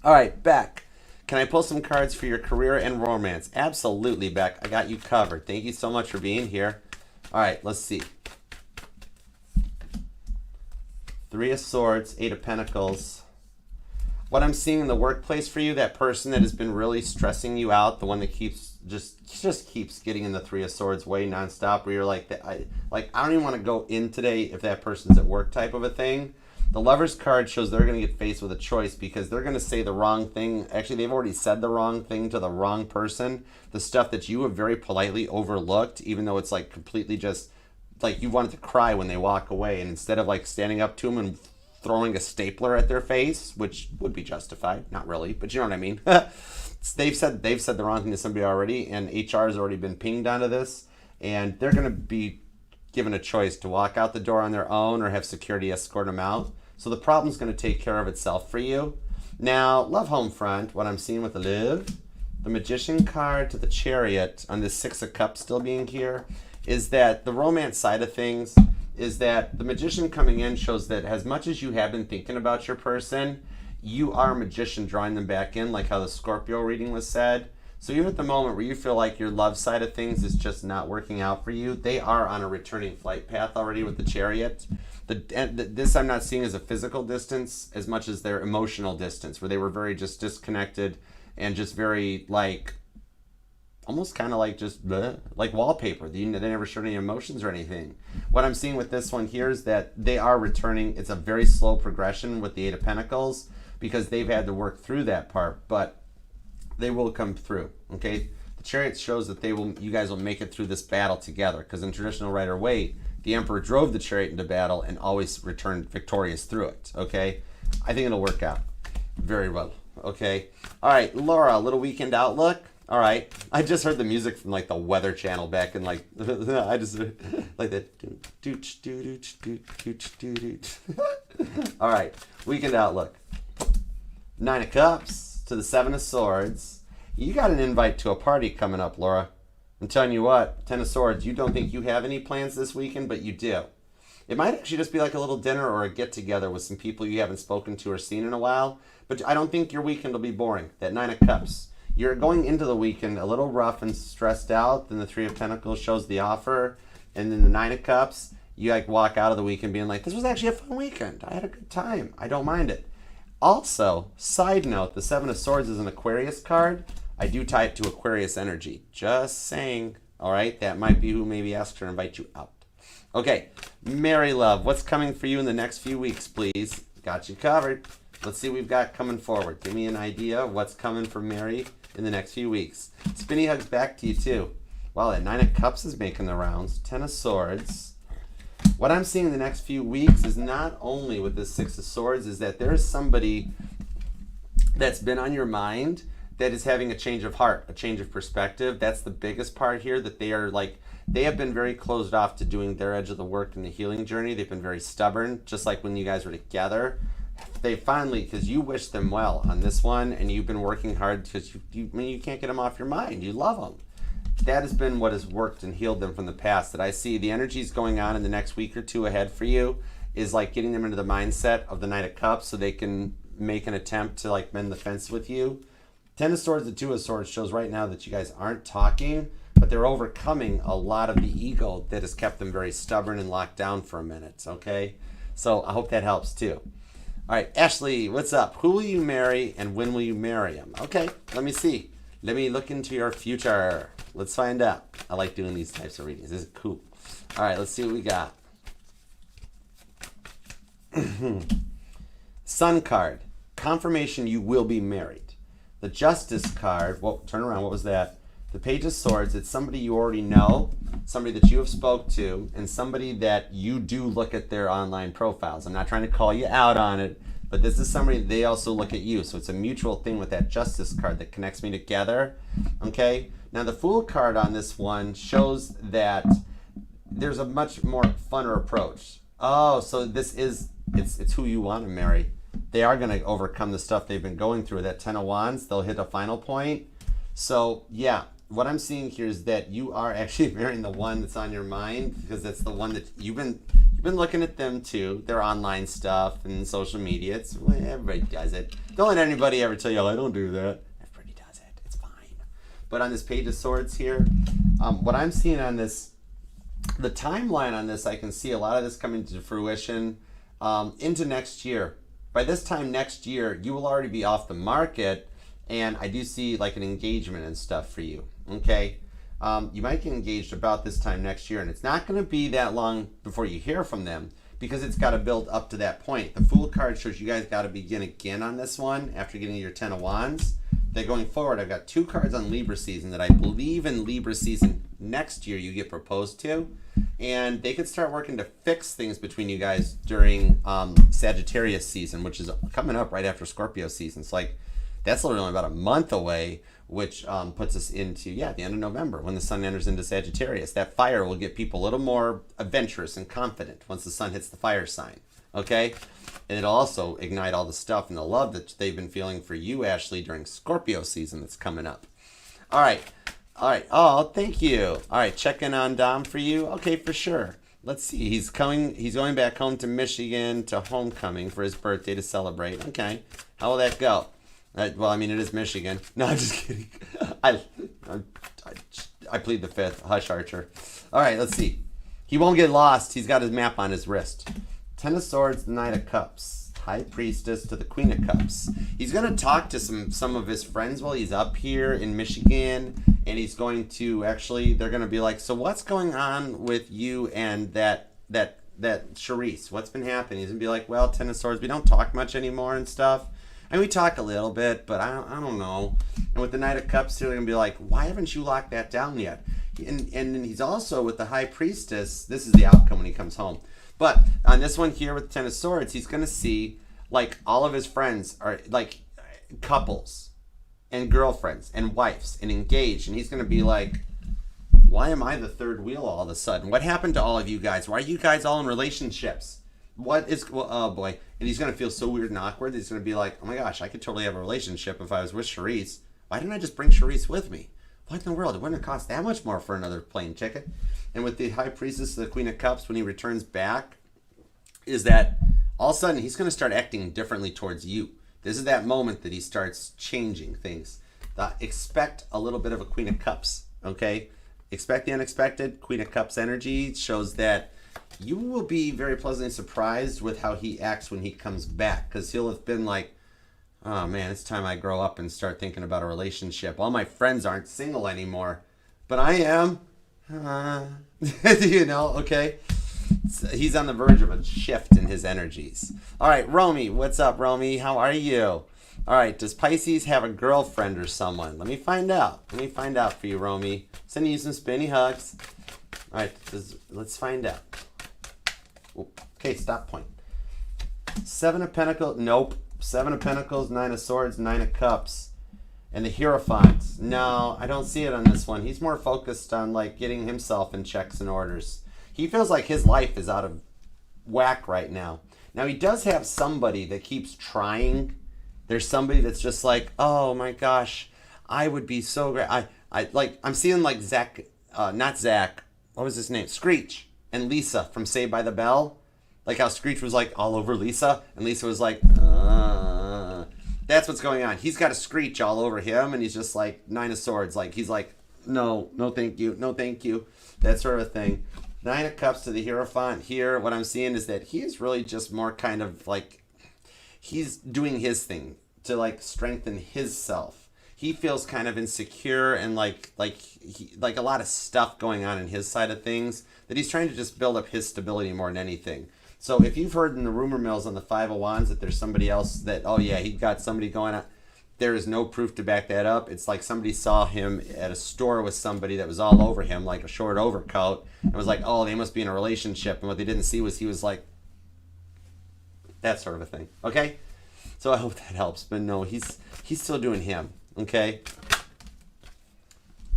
All right, Beck. Can I pull some cards for your career and romance? Absolutely, Beck. I got you covered. Thank you so much for being here. All right, let's see. 3 of Swords, 8 of Pentacles. What I'm seeing in the workplace for you, that person that has been really stressing you out, the one that keeps just keeps getting in the Three of Swords way nonstop, where you're like, I don't even want to go in today if that person's at work type of a thing. The Lover's card shows they're going to get faced with a choice because they're going to say the wrong thing. Actually, they've already said the wrong thing to the wrong person. The stuff that you have very politely overlooked, even though it's like completely just like you wanted to cry when they walk away. And instead of like standing up to them and throwing a stapler at their face, which would be justified, not really, but you know what I mean. They've said the wrong thing to somebody already, and HR has already been pinged onto this, and they're going to be given a choice to walk out the door on their own or have security escort them out. So the problem's going to take care of itself for you. Now, love home front, what I'm seeing with the love, the Magician card to the Chariot on this Six of Cups still being here, is that the romance side of things is that the Magician coming in shows that as much as you have been thinking about your person, you are a magician drawing them back in, like how the Scorpio reading was said. So even at the moment where you feel like your love side of things is just not working out for you, they are on a returning flight path already with the Chariot. This I'm not seeing as a physical distance as much as their emotional distance, where they were very just disconnected and just very like, almost kind of like just bleh, like wallpaper. They never showed any emotions or anything. What I'm seeing with this one here is that they are returning. It's a very slow progression with the Eight of Pentacles because they've had to work through that part, but they will come through, okay? The Chariot shows that you guys will make it through this battle together, because in traditional Rider-Waite, the Emperor drove the Chariot into battle and always returned victorious through it, okay? I think it'll work out very well, okay? All right, Laura, a little weekend outlook. All right, I just heard the music from like the Weather Channel back in like, I just like that. All right, weekend outlook. Nine of Cups to the Seven of Swords. You got an invite to a party coming up, Laura. I'm telling you what, Ten of Swords, you don't think you have any plans this weekend, but you do. It might actually just be like a little dinner or a get-together with some people you haven't spoken to or seen in a while, but I don't think your weekend will be boring. That Nine of Cups. You're going into the weekend a little rough and stressed out, then the Three of Pentacles shows the offer, and then the Nine of Cups, you like walk out of the weekend being like, this was actually a fun weekend. I had a good time. I don't mind it. Also, side note, the Seven of Swords is an Aquarius card. I do tie it to Aquarius energy. Just saying. All right, that might be who maybe asked her to invite you out. Okay, Mary Love, what's coming for you in the next few weeks, please? Got you covered. Let's see what we've got coming forward. Give me an idea of what's coming for Mary in the next few weeks. Spinny hugs back to you, too. Wow, that Nine of Cups is making the rounds. Ten of Swords. What I'm seeing in the next few weeks is not only with the Six of Swords, is that there's somebody that's been on your mind that is having a change of heart, a change of perspective. That's the biggest part here, that they are like, they have been very closed off to doing their edge of the work in the healing journey. They've been very stubborn, just like when you guys were together. They finally, because you wish them well on this one, and you've been working hard because you can't get them off your mind. You love them. That has been what has worked and healed them from the past. That I see the energies going on in the next week or two ahead for you is like getting them into the mindset of the Knight of Cups so they can make an attempt to like mend the fence with you. Ten of Swords, the Two of Swords shows right now that you guys aren't talking, but they're overcoming a lot of the ego that has kept them very stubborn and locked down for a minute, okay? So I hope that helps too. All right, Ashley, what's up? Who will you marry and when will you marry him? Okay, let me see. Let me look into your future. Let's find out. I like doing these types of readings. This is cool. All right, let's see what we got. Sun card. Confirmation you will be married. The Justice card. Whoa, turn around. What was that? The Page of Swords. It's somebody you already know, somebody that you have spoke to, and somebody that you do look at their online profiles. I'm not trying to call you out on it, but this is somebody they also look at you. So it's a mutual thing with that Justice card that connects me together. Okay? Now the Fool card on this one shows that there's a much more funner approach. Oh, so this is, it's who you want to marry. They are going to overcome the stuff they've been going through. That Ten of Wands, they'll hit a final point. So yeah, what I'm seeing here is that you are actually marrying the one that's on your mind, because that's the one that you've been looking at them too. Their online stuff and social media. It's, well, everybody does it. Don't let anybody ever tell you, oh, I don't do that. Everybody does it. It's fine. But on this Page of Swords here, what I'm seeing on this, the timeline on this, I can see a lot of this coming to fruition into next year. By this time next year, you will already be off the market, and I do see like an engagement and stuff for you. Okay. You might get engaged about this time next year, and it's not going to be that long before you hear from them because it's got to build up to that point. The Fool card shows you guys got to begin again on this one after getting your 10 of Wands. Then going forward, I've got 2 cards on Libra season that I believe in Libra season next year you get proposed to, and they could start working to fix things between you guys during Sagittarius season, which is coming up right after Scorpio season. It's like that's literally only about a month away, which puts us into, the end of November when the sun enters into Sagittarius. That fire will get people a little more adventurous and confident once the sun hits the fire sign, okay? And it'll also ignite all the stuff and the love that they've been feeling for you, Ashley, during Scorpio season that's coming up. All right. Oh, thank you. All right, checking on Dom for you. Okay, for sure. Let's see. He's going back home to Michigan to homecoming for his birthday to celebrate. Okay. How will that go? Well, I mean, it is Michigan. No, I'm just kidding. I plead the fifth. Hush, Archer. All right, let's see. He won't get lost. He's got his map on his wrist. 10 of Swords, the Knight of Cups. High Priestess to the Queen of Cups. He's going to talk to some of his friends while he's up here in Michigan, and he's going to actually, they're going to be like, so what's going on with you and that Charisse? What's been happening? He's going to be like, well, 10 of Swords, we don't talk much anymore and stuff. And we talk a little bit, but I don't know. And with the Knight of Cups, they're going to be like, why haven't you locked that down yet? And he's also with the High Priestess. This is the outcome when he comes home. But on this one here with the 10 of Swords, he's going to see, like, all of his friends are, like, couples and girlfriends and wives and engaged. And he's going to be like, why am I the third wheel all of a sudden? What happened to all of you guys? Why are you guys all in relationships? Oh boy. And he's going to feel so weird and awkward. He's going to be like, oh my gosh, I could totally have a relationship if I was with Charisse. Why didn't I just bring Charisse with me? What in the world? It wouldn't have cost that much more for another plane ticket. And with the High Priestess, the Queen of Cups, when he returns back, is that all of a sudden he's going to start acting differently towards you. This is that moment that he starts changing things. Expect a little bit of a Queen of Cups, okay? Expect the unexpected. Queen of Cups energy shows that you will be very pleasantly surprised with how he acts when he comes back, because he'll have been like, oh man, it's time I grow up and start thinking about a relationship. All my friends aren't single anymore, but I am. You know, okay? So he's on the verge of a shift in his energies. All right, Romy, what's up, Romy? How are you? All right, does Pisces have a girlfriend or someone? Let me find out. Let me find out for you, Romy. Sending you some spinny hugs. All right, let's find out. Okay, stop point. 7 of Pentacles, nope. 7 of Pentacles, 9 of Swords, 9 of Cups. And the Hierophant. No, I don't see it on this one. He's more focused on, like, getting himself in checks and orders. He feels like his life is out of whack right now. Now, he does have somebody that keeps trying. There's somebody that's just like, oh my gosh, I would be so great. I'm seeing like Zach, not Zach, what was his name? Screech and Lisa from Saved by the Bell. Like how Screech was like all over Lisa, and Lisa was like, that's what's going on. He's got a Screech all over him, and he's just like 9 of Swords. Like he's like, no thank you, no thank you. That sort of thing. 9 of Cups to the Hierophant here. What I'm seeing is that he is really just more kind of like, he's doing his thing to like strengthen his self. He feels kind of insecure and like a lot of stuff going on in his side of things that he's trying to just build up his stability more than anything. So if you've heard in the rumor mills on the 5 of Wands that there's somebody else that, oh yeah, he got somebody going on, there is no proof to back that up. It's like somebody saw him at a store with somebody that was all over him, like a short overcoat, and was like, oh, they must be in a relationship. And what they didn't see was he was like, that sort of a thing. Okay? So I hope that helps. But no, he's still doing him. Okay?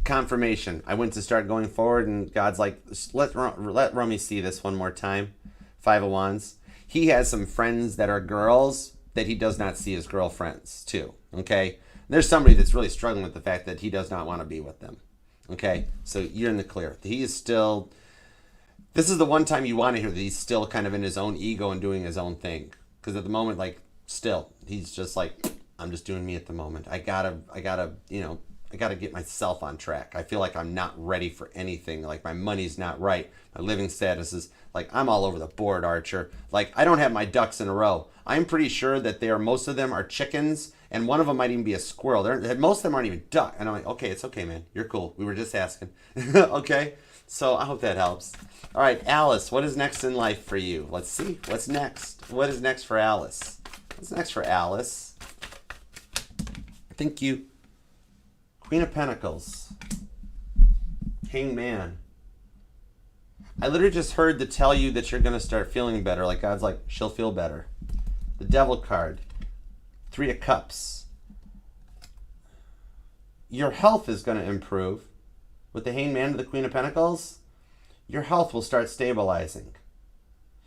Confirmation. I went to start going forward, and God's like, let Rummy see this one more time. 5 of Wands. He has some friends that are girls that he does not see as girlfriends too. Okay? There's somebody that's really struggling with the fact that he does not want to be with them. Okay? So you're in the clear. He is still... This is the one time you want to hear that he's still kind of in his own ego and doing his own thing. Because at the moment, like, still, he's just like, I'm just doing me at the moment. I gotta get myself on track. I feel like I'm not ready for anything. Like, my money's not right. My living status is, like, I'm all over the board, Archer. Like, I don't have my ducks in a row. I'm pretty sure that most of them are chickens, And one of them might even be a squirrel. Most of them aren't even duck. And I'm like, okay, it's okay, man. You're cool. We were just asking. Okay? So I hope that helps. All right, Alice, what is next in life for you? Let's see. What's next? What is next for Alice? What's next for Alice? Thank you. Queen of Pentacles. Hangman. I literally just heard to tell you that you're going to start feeling better. Like God's like, she'll feel better. The Devil card. Three of Cups. Your health is going to improve. With the Hangman to the Queen of Pentacles, your health will start stabilizing.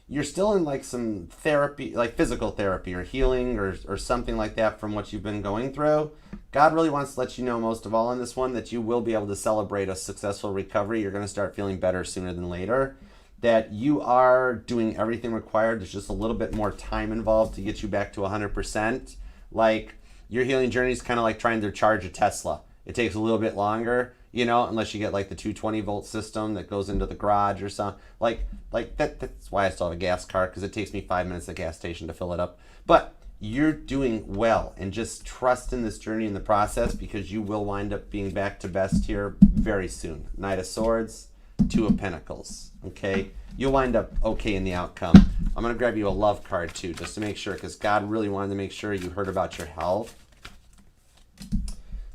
You're still in like some therapy, like physical therapy or healing or something like that from what you've been going through. God really wants to let you know most of all in this one that you will be able to celebrate a successful recovery. You're going to start feeling better sooner than later. That you are doing everything required. There's just a little bit more time involved to get you back to 100%. Like your healing journey is kind of like trying to charge a Tesla. It takes a little bit longer, you know, unless you get like the 220 volt system that goes into the garage or something. Like that's why I still have a gas car, because it takes me 5 minutes at the gas station to fill it up. But you're doing well, and just trust in this journey in the process, because you will wind up being back to best here very soon. Knight of Swords, Two of Pentacles, okay? You'll wind up okay in the outcome. I'm going to grab you a love card too, just to make sure, because God really wanted to make sure you heard about your health.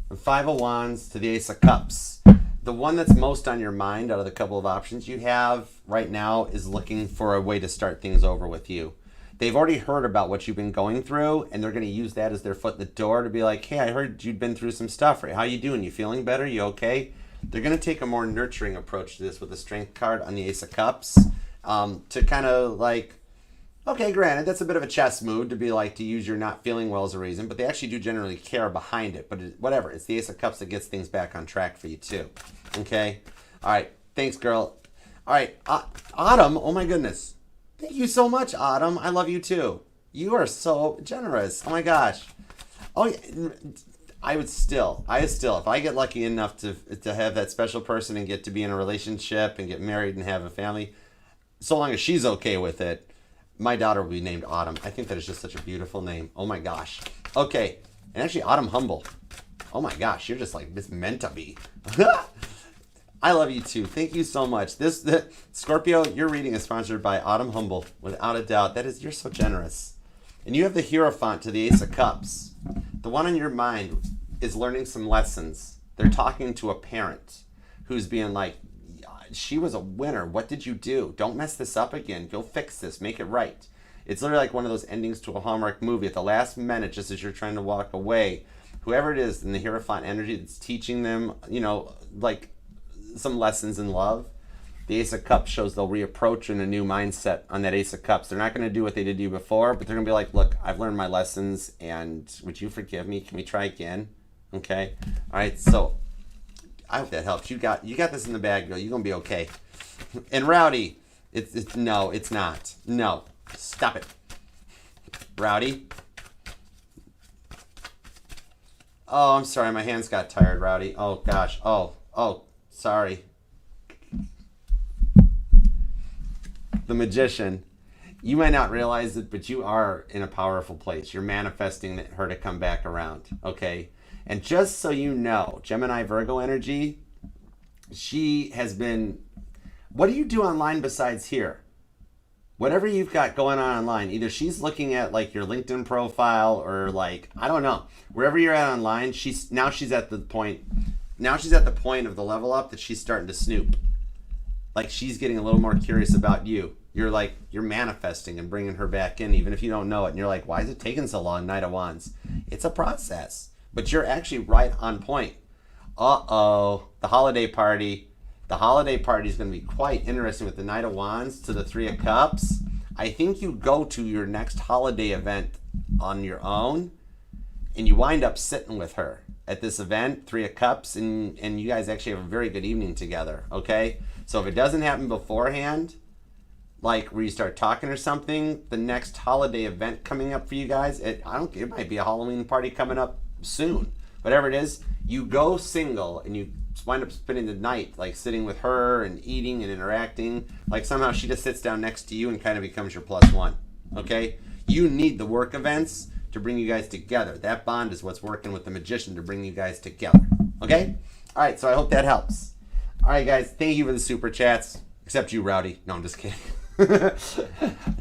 The Five of Wands to the Ace of Cups. The one that's most on your mind out of the couple of options you have right now is looking for a way to start things over with you. They've already heard about what you've been going through, and they're going to use that as their foot in the door to be like, hey, I heard you'd been through some stuff. Right? How you doing? You feeling better? You okay? They're going to take a more nurturing approach to this with the Strength card on the Ace of Cups, to kind of like, okay, granted, that's a bit of a chess move to be like, to use your not feeling well as a reason, but they actually do generally care behind it. But whatever, it's the Ace of Cups that gets things back on track for you too. Okay? All right. Thanks, girl. All right. Autumn, oh my goodness. Thank you so much, Autumn. I love you too. You are so generous. Oh my gosh. Oh, yeah. I still, if I get lucky enough to have that special person and get to be in a relationship and get married and have a family, so long as she's okay with it, my daughter will be named Autumn. I think that is just such a beautiful name. Oh my gosh. Okay. And actually, Autumn Humble. Oh my gosh. You're just like, it's meant to be. I love you too. Thank you so much. Scorpio, your reading is sponsored by Autumn Humble. Without a doubt. You're so generous. And you have the Hierophant to the Ace of Cups. The one on your mind is learning some lessons. They're talking to a parent who's being like, she was a winner. What did you do? Don't mess this up again. Go fix this. Make it right. It's literally like one of those endings to a Hallmark movie. At the last minute, just as you're trying to walk away, whoever it is in the Hierophant energy that's teaching them, you know, like some lessons in love. The Ace of Cups shows they'll reapproach in a new mindset on that Ace of Cups. They're not going to do what they did to you before, but they're going to be like, look, I've learned my lessons, and would you forgive me? Can we try again? Okay? All right, so I hope that helps. You got this in the bag, girl. You're going to be okay. And Rowdy, no, it's not. No. Stop it. Rowdy. Oh, I'm sorry. My hands got tired, Rowdy. Oh, gosh. Oh, sorry. The Magician. You might not realize it, but you are in a powerful place. You're manifesting her to come back around, okay? And just so you know, Gemini Virgo energy, she has been... What do you do online besides here? Whatever you've got going on online, either she's looking at like your LinkedIn profile or like, I don't know, wherever you're at online, she's at the point of the level up that she's starting to snoop. Like she's getting a little more curious about you. You're manifesting and bringing her back in, even if you don't know it. And you're like, why is it taking so long, Knight of Wands? It's a process, but you're actually right on point. The holiday party. The holiday party is going to be quite interesting with the Knight of Wands to the Three of Cups. I think you go to your next holiday event on your own, and you wind up sitting with her at this event, Three of Cups, and you guys actually have a very good evening together, okay? So if it doesn't happen beforehand, like where you start talking or something, the next holiday event coming up for you guys, it might be a Halloween party coming up soon. Whatever it is, you go single and you wind up spending the night like sitting with her and eating and interacting. Like somehow she just sits down next to you and kind of becomes your plus one, okay? You need the work events to bring you guys together. That bond is what's working with the magician to bring you guys together. Okay? All right, so I hope that helps. All right, guys, thank you for the super chats. Except you, Rowdy. No, I'm just kidding.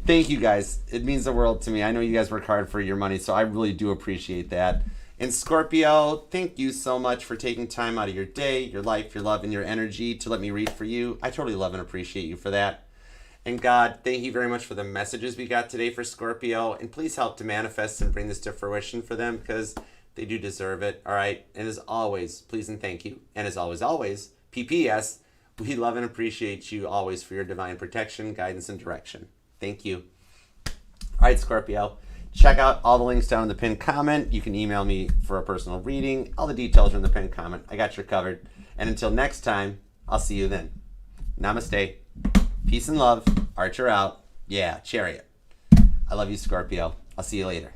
Thank you, guys. It means the world to me. I know you guys work hard for your money, so I really do appreciate that. And Scorpio, thank you so much for taking time out of your day, your life, your love, and your energy to let me read for you. I totally love and appreciate you for that. And God, thank you very much for the messages we got today for Scorpio. And please help to manifest and bring this to fruition for them because they do deserve it. All right. And as always, please and thank you. And as always, PPS, we love and appreciate you always for your divine protection, guidance, and direction. Thank you. All right, Scorpio. Check out all the links down in the pinned comment. You can email me for a personal reading. All the details are in the pinned comment. I got you covered. And until next time, I'll see you then. Namaste. Peace and love. Archer out. Yeah, Chariot. I love you, Scorpio. I'll see you later.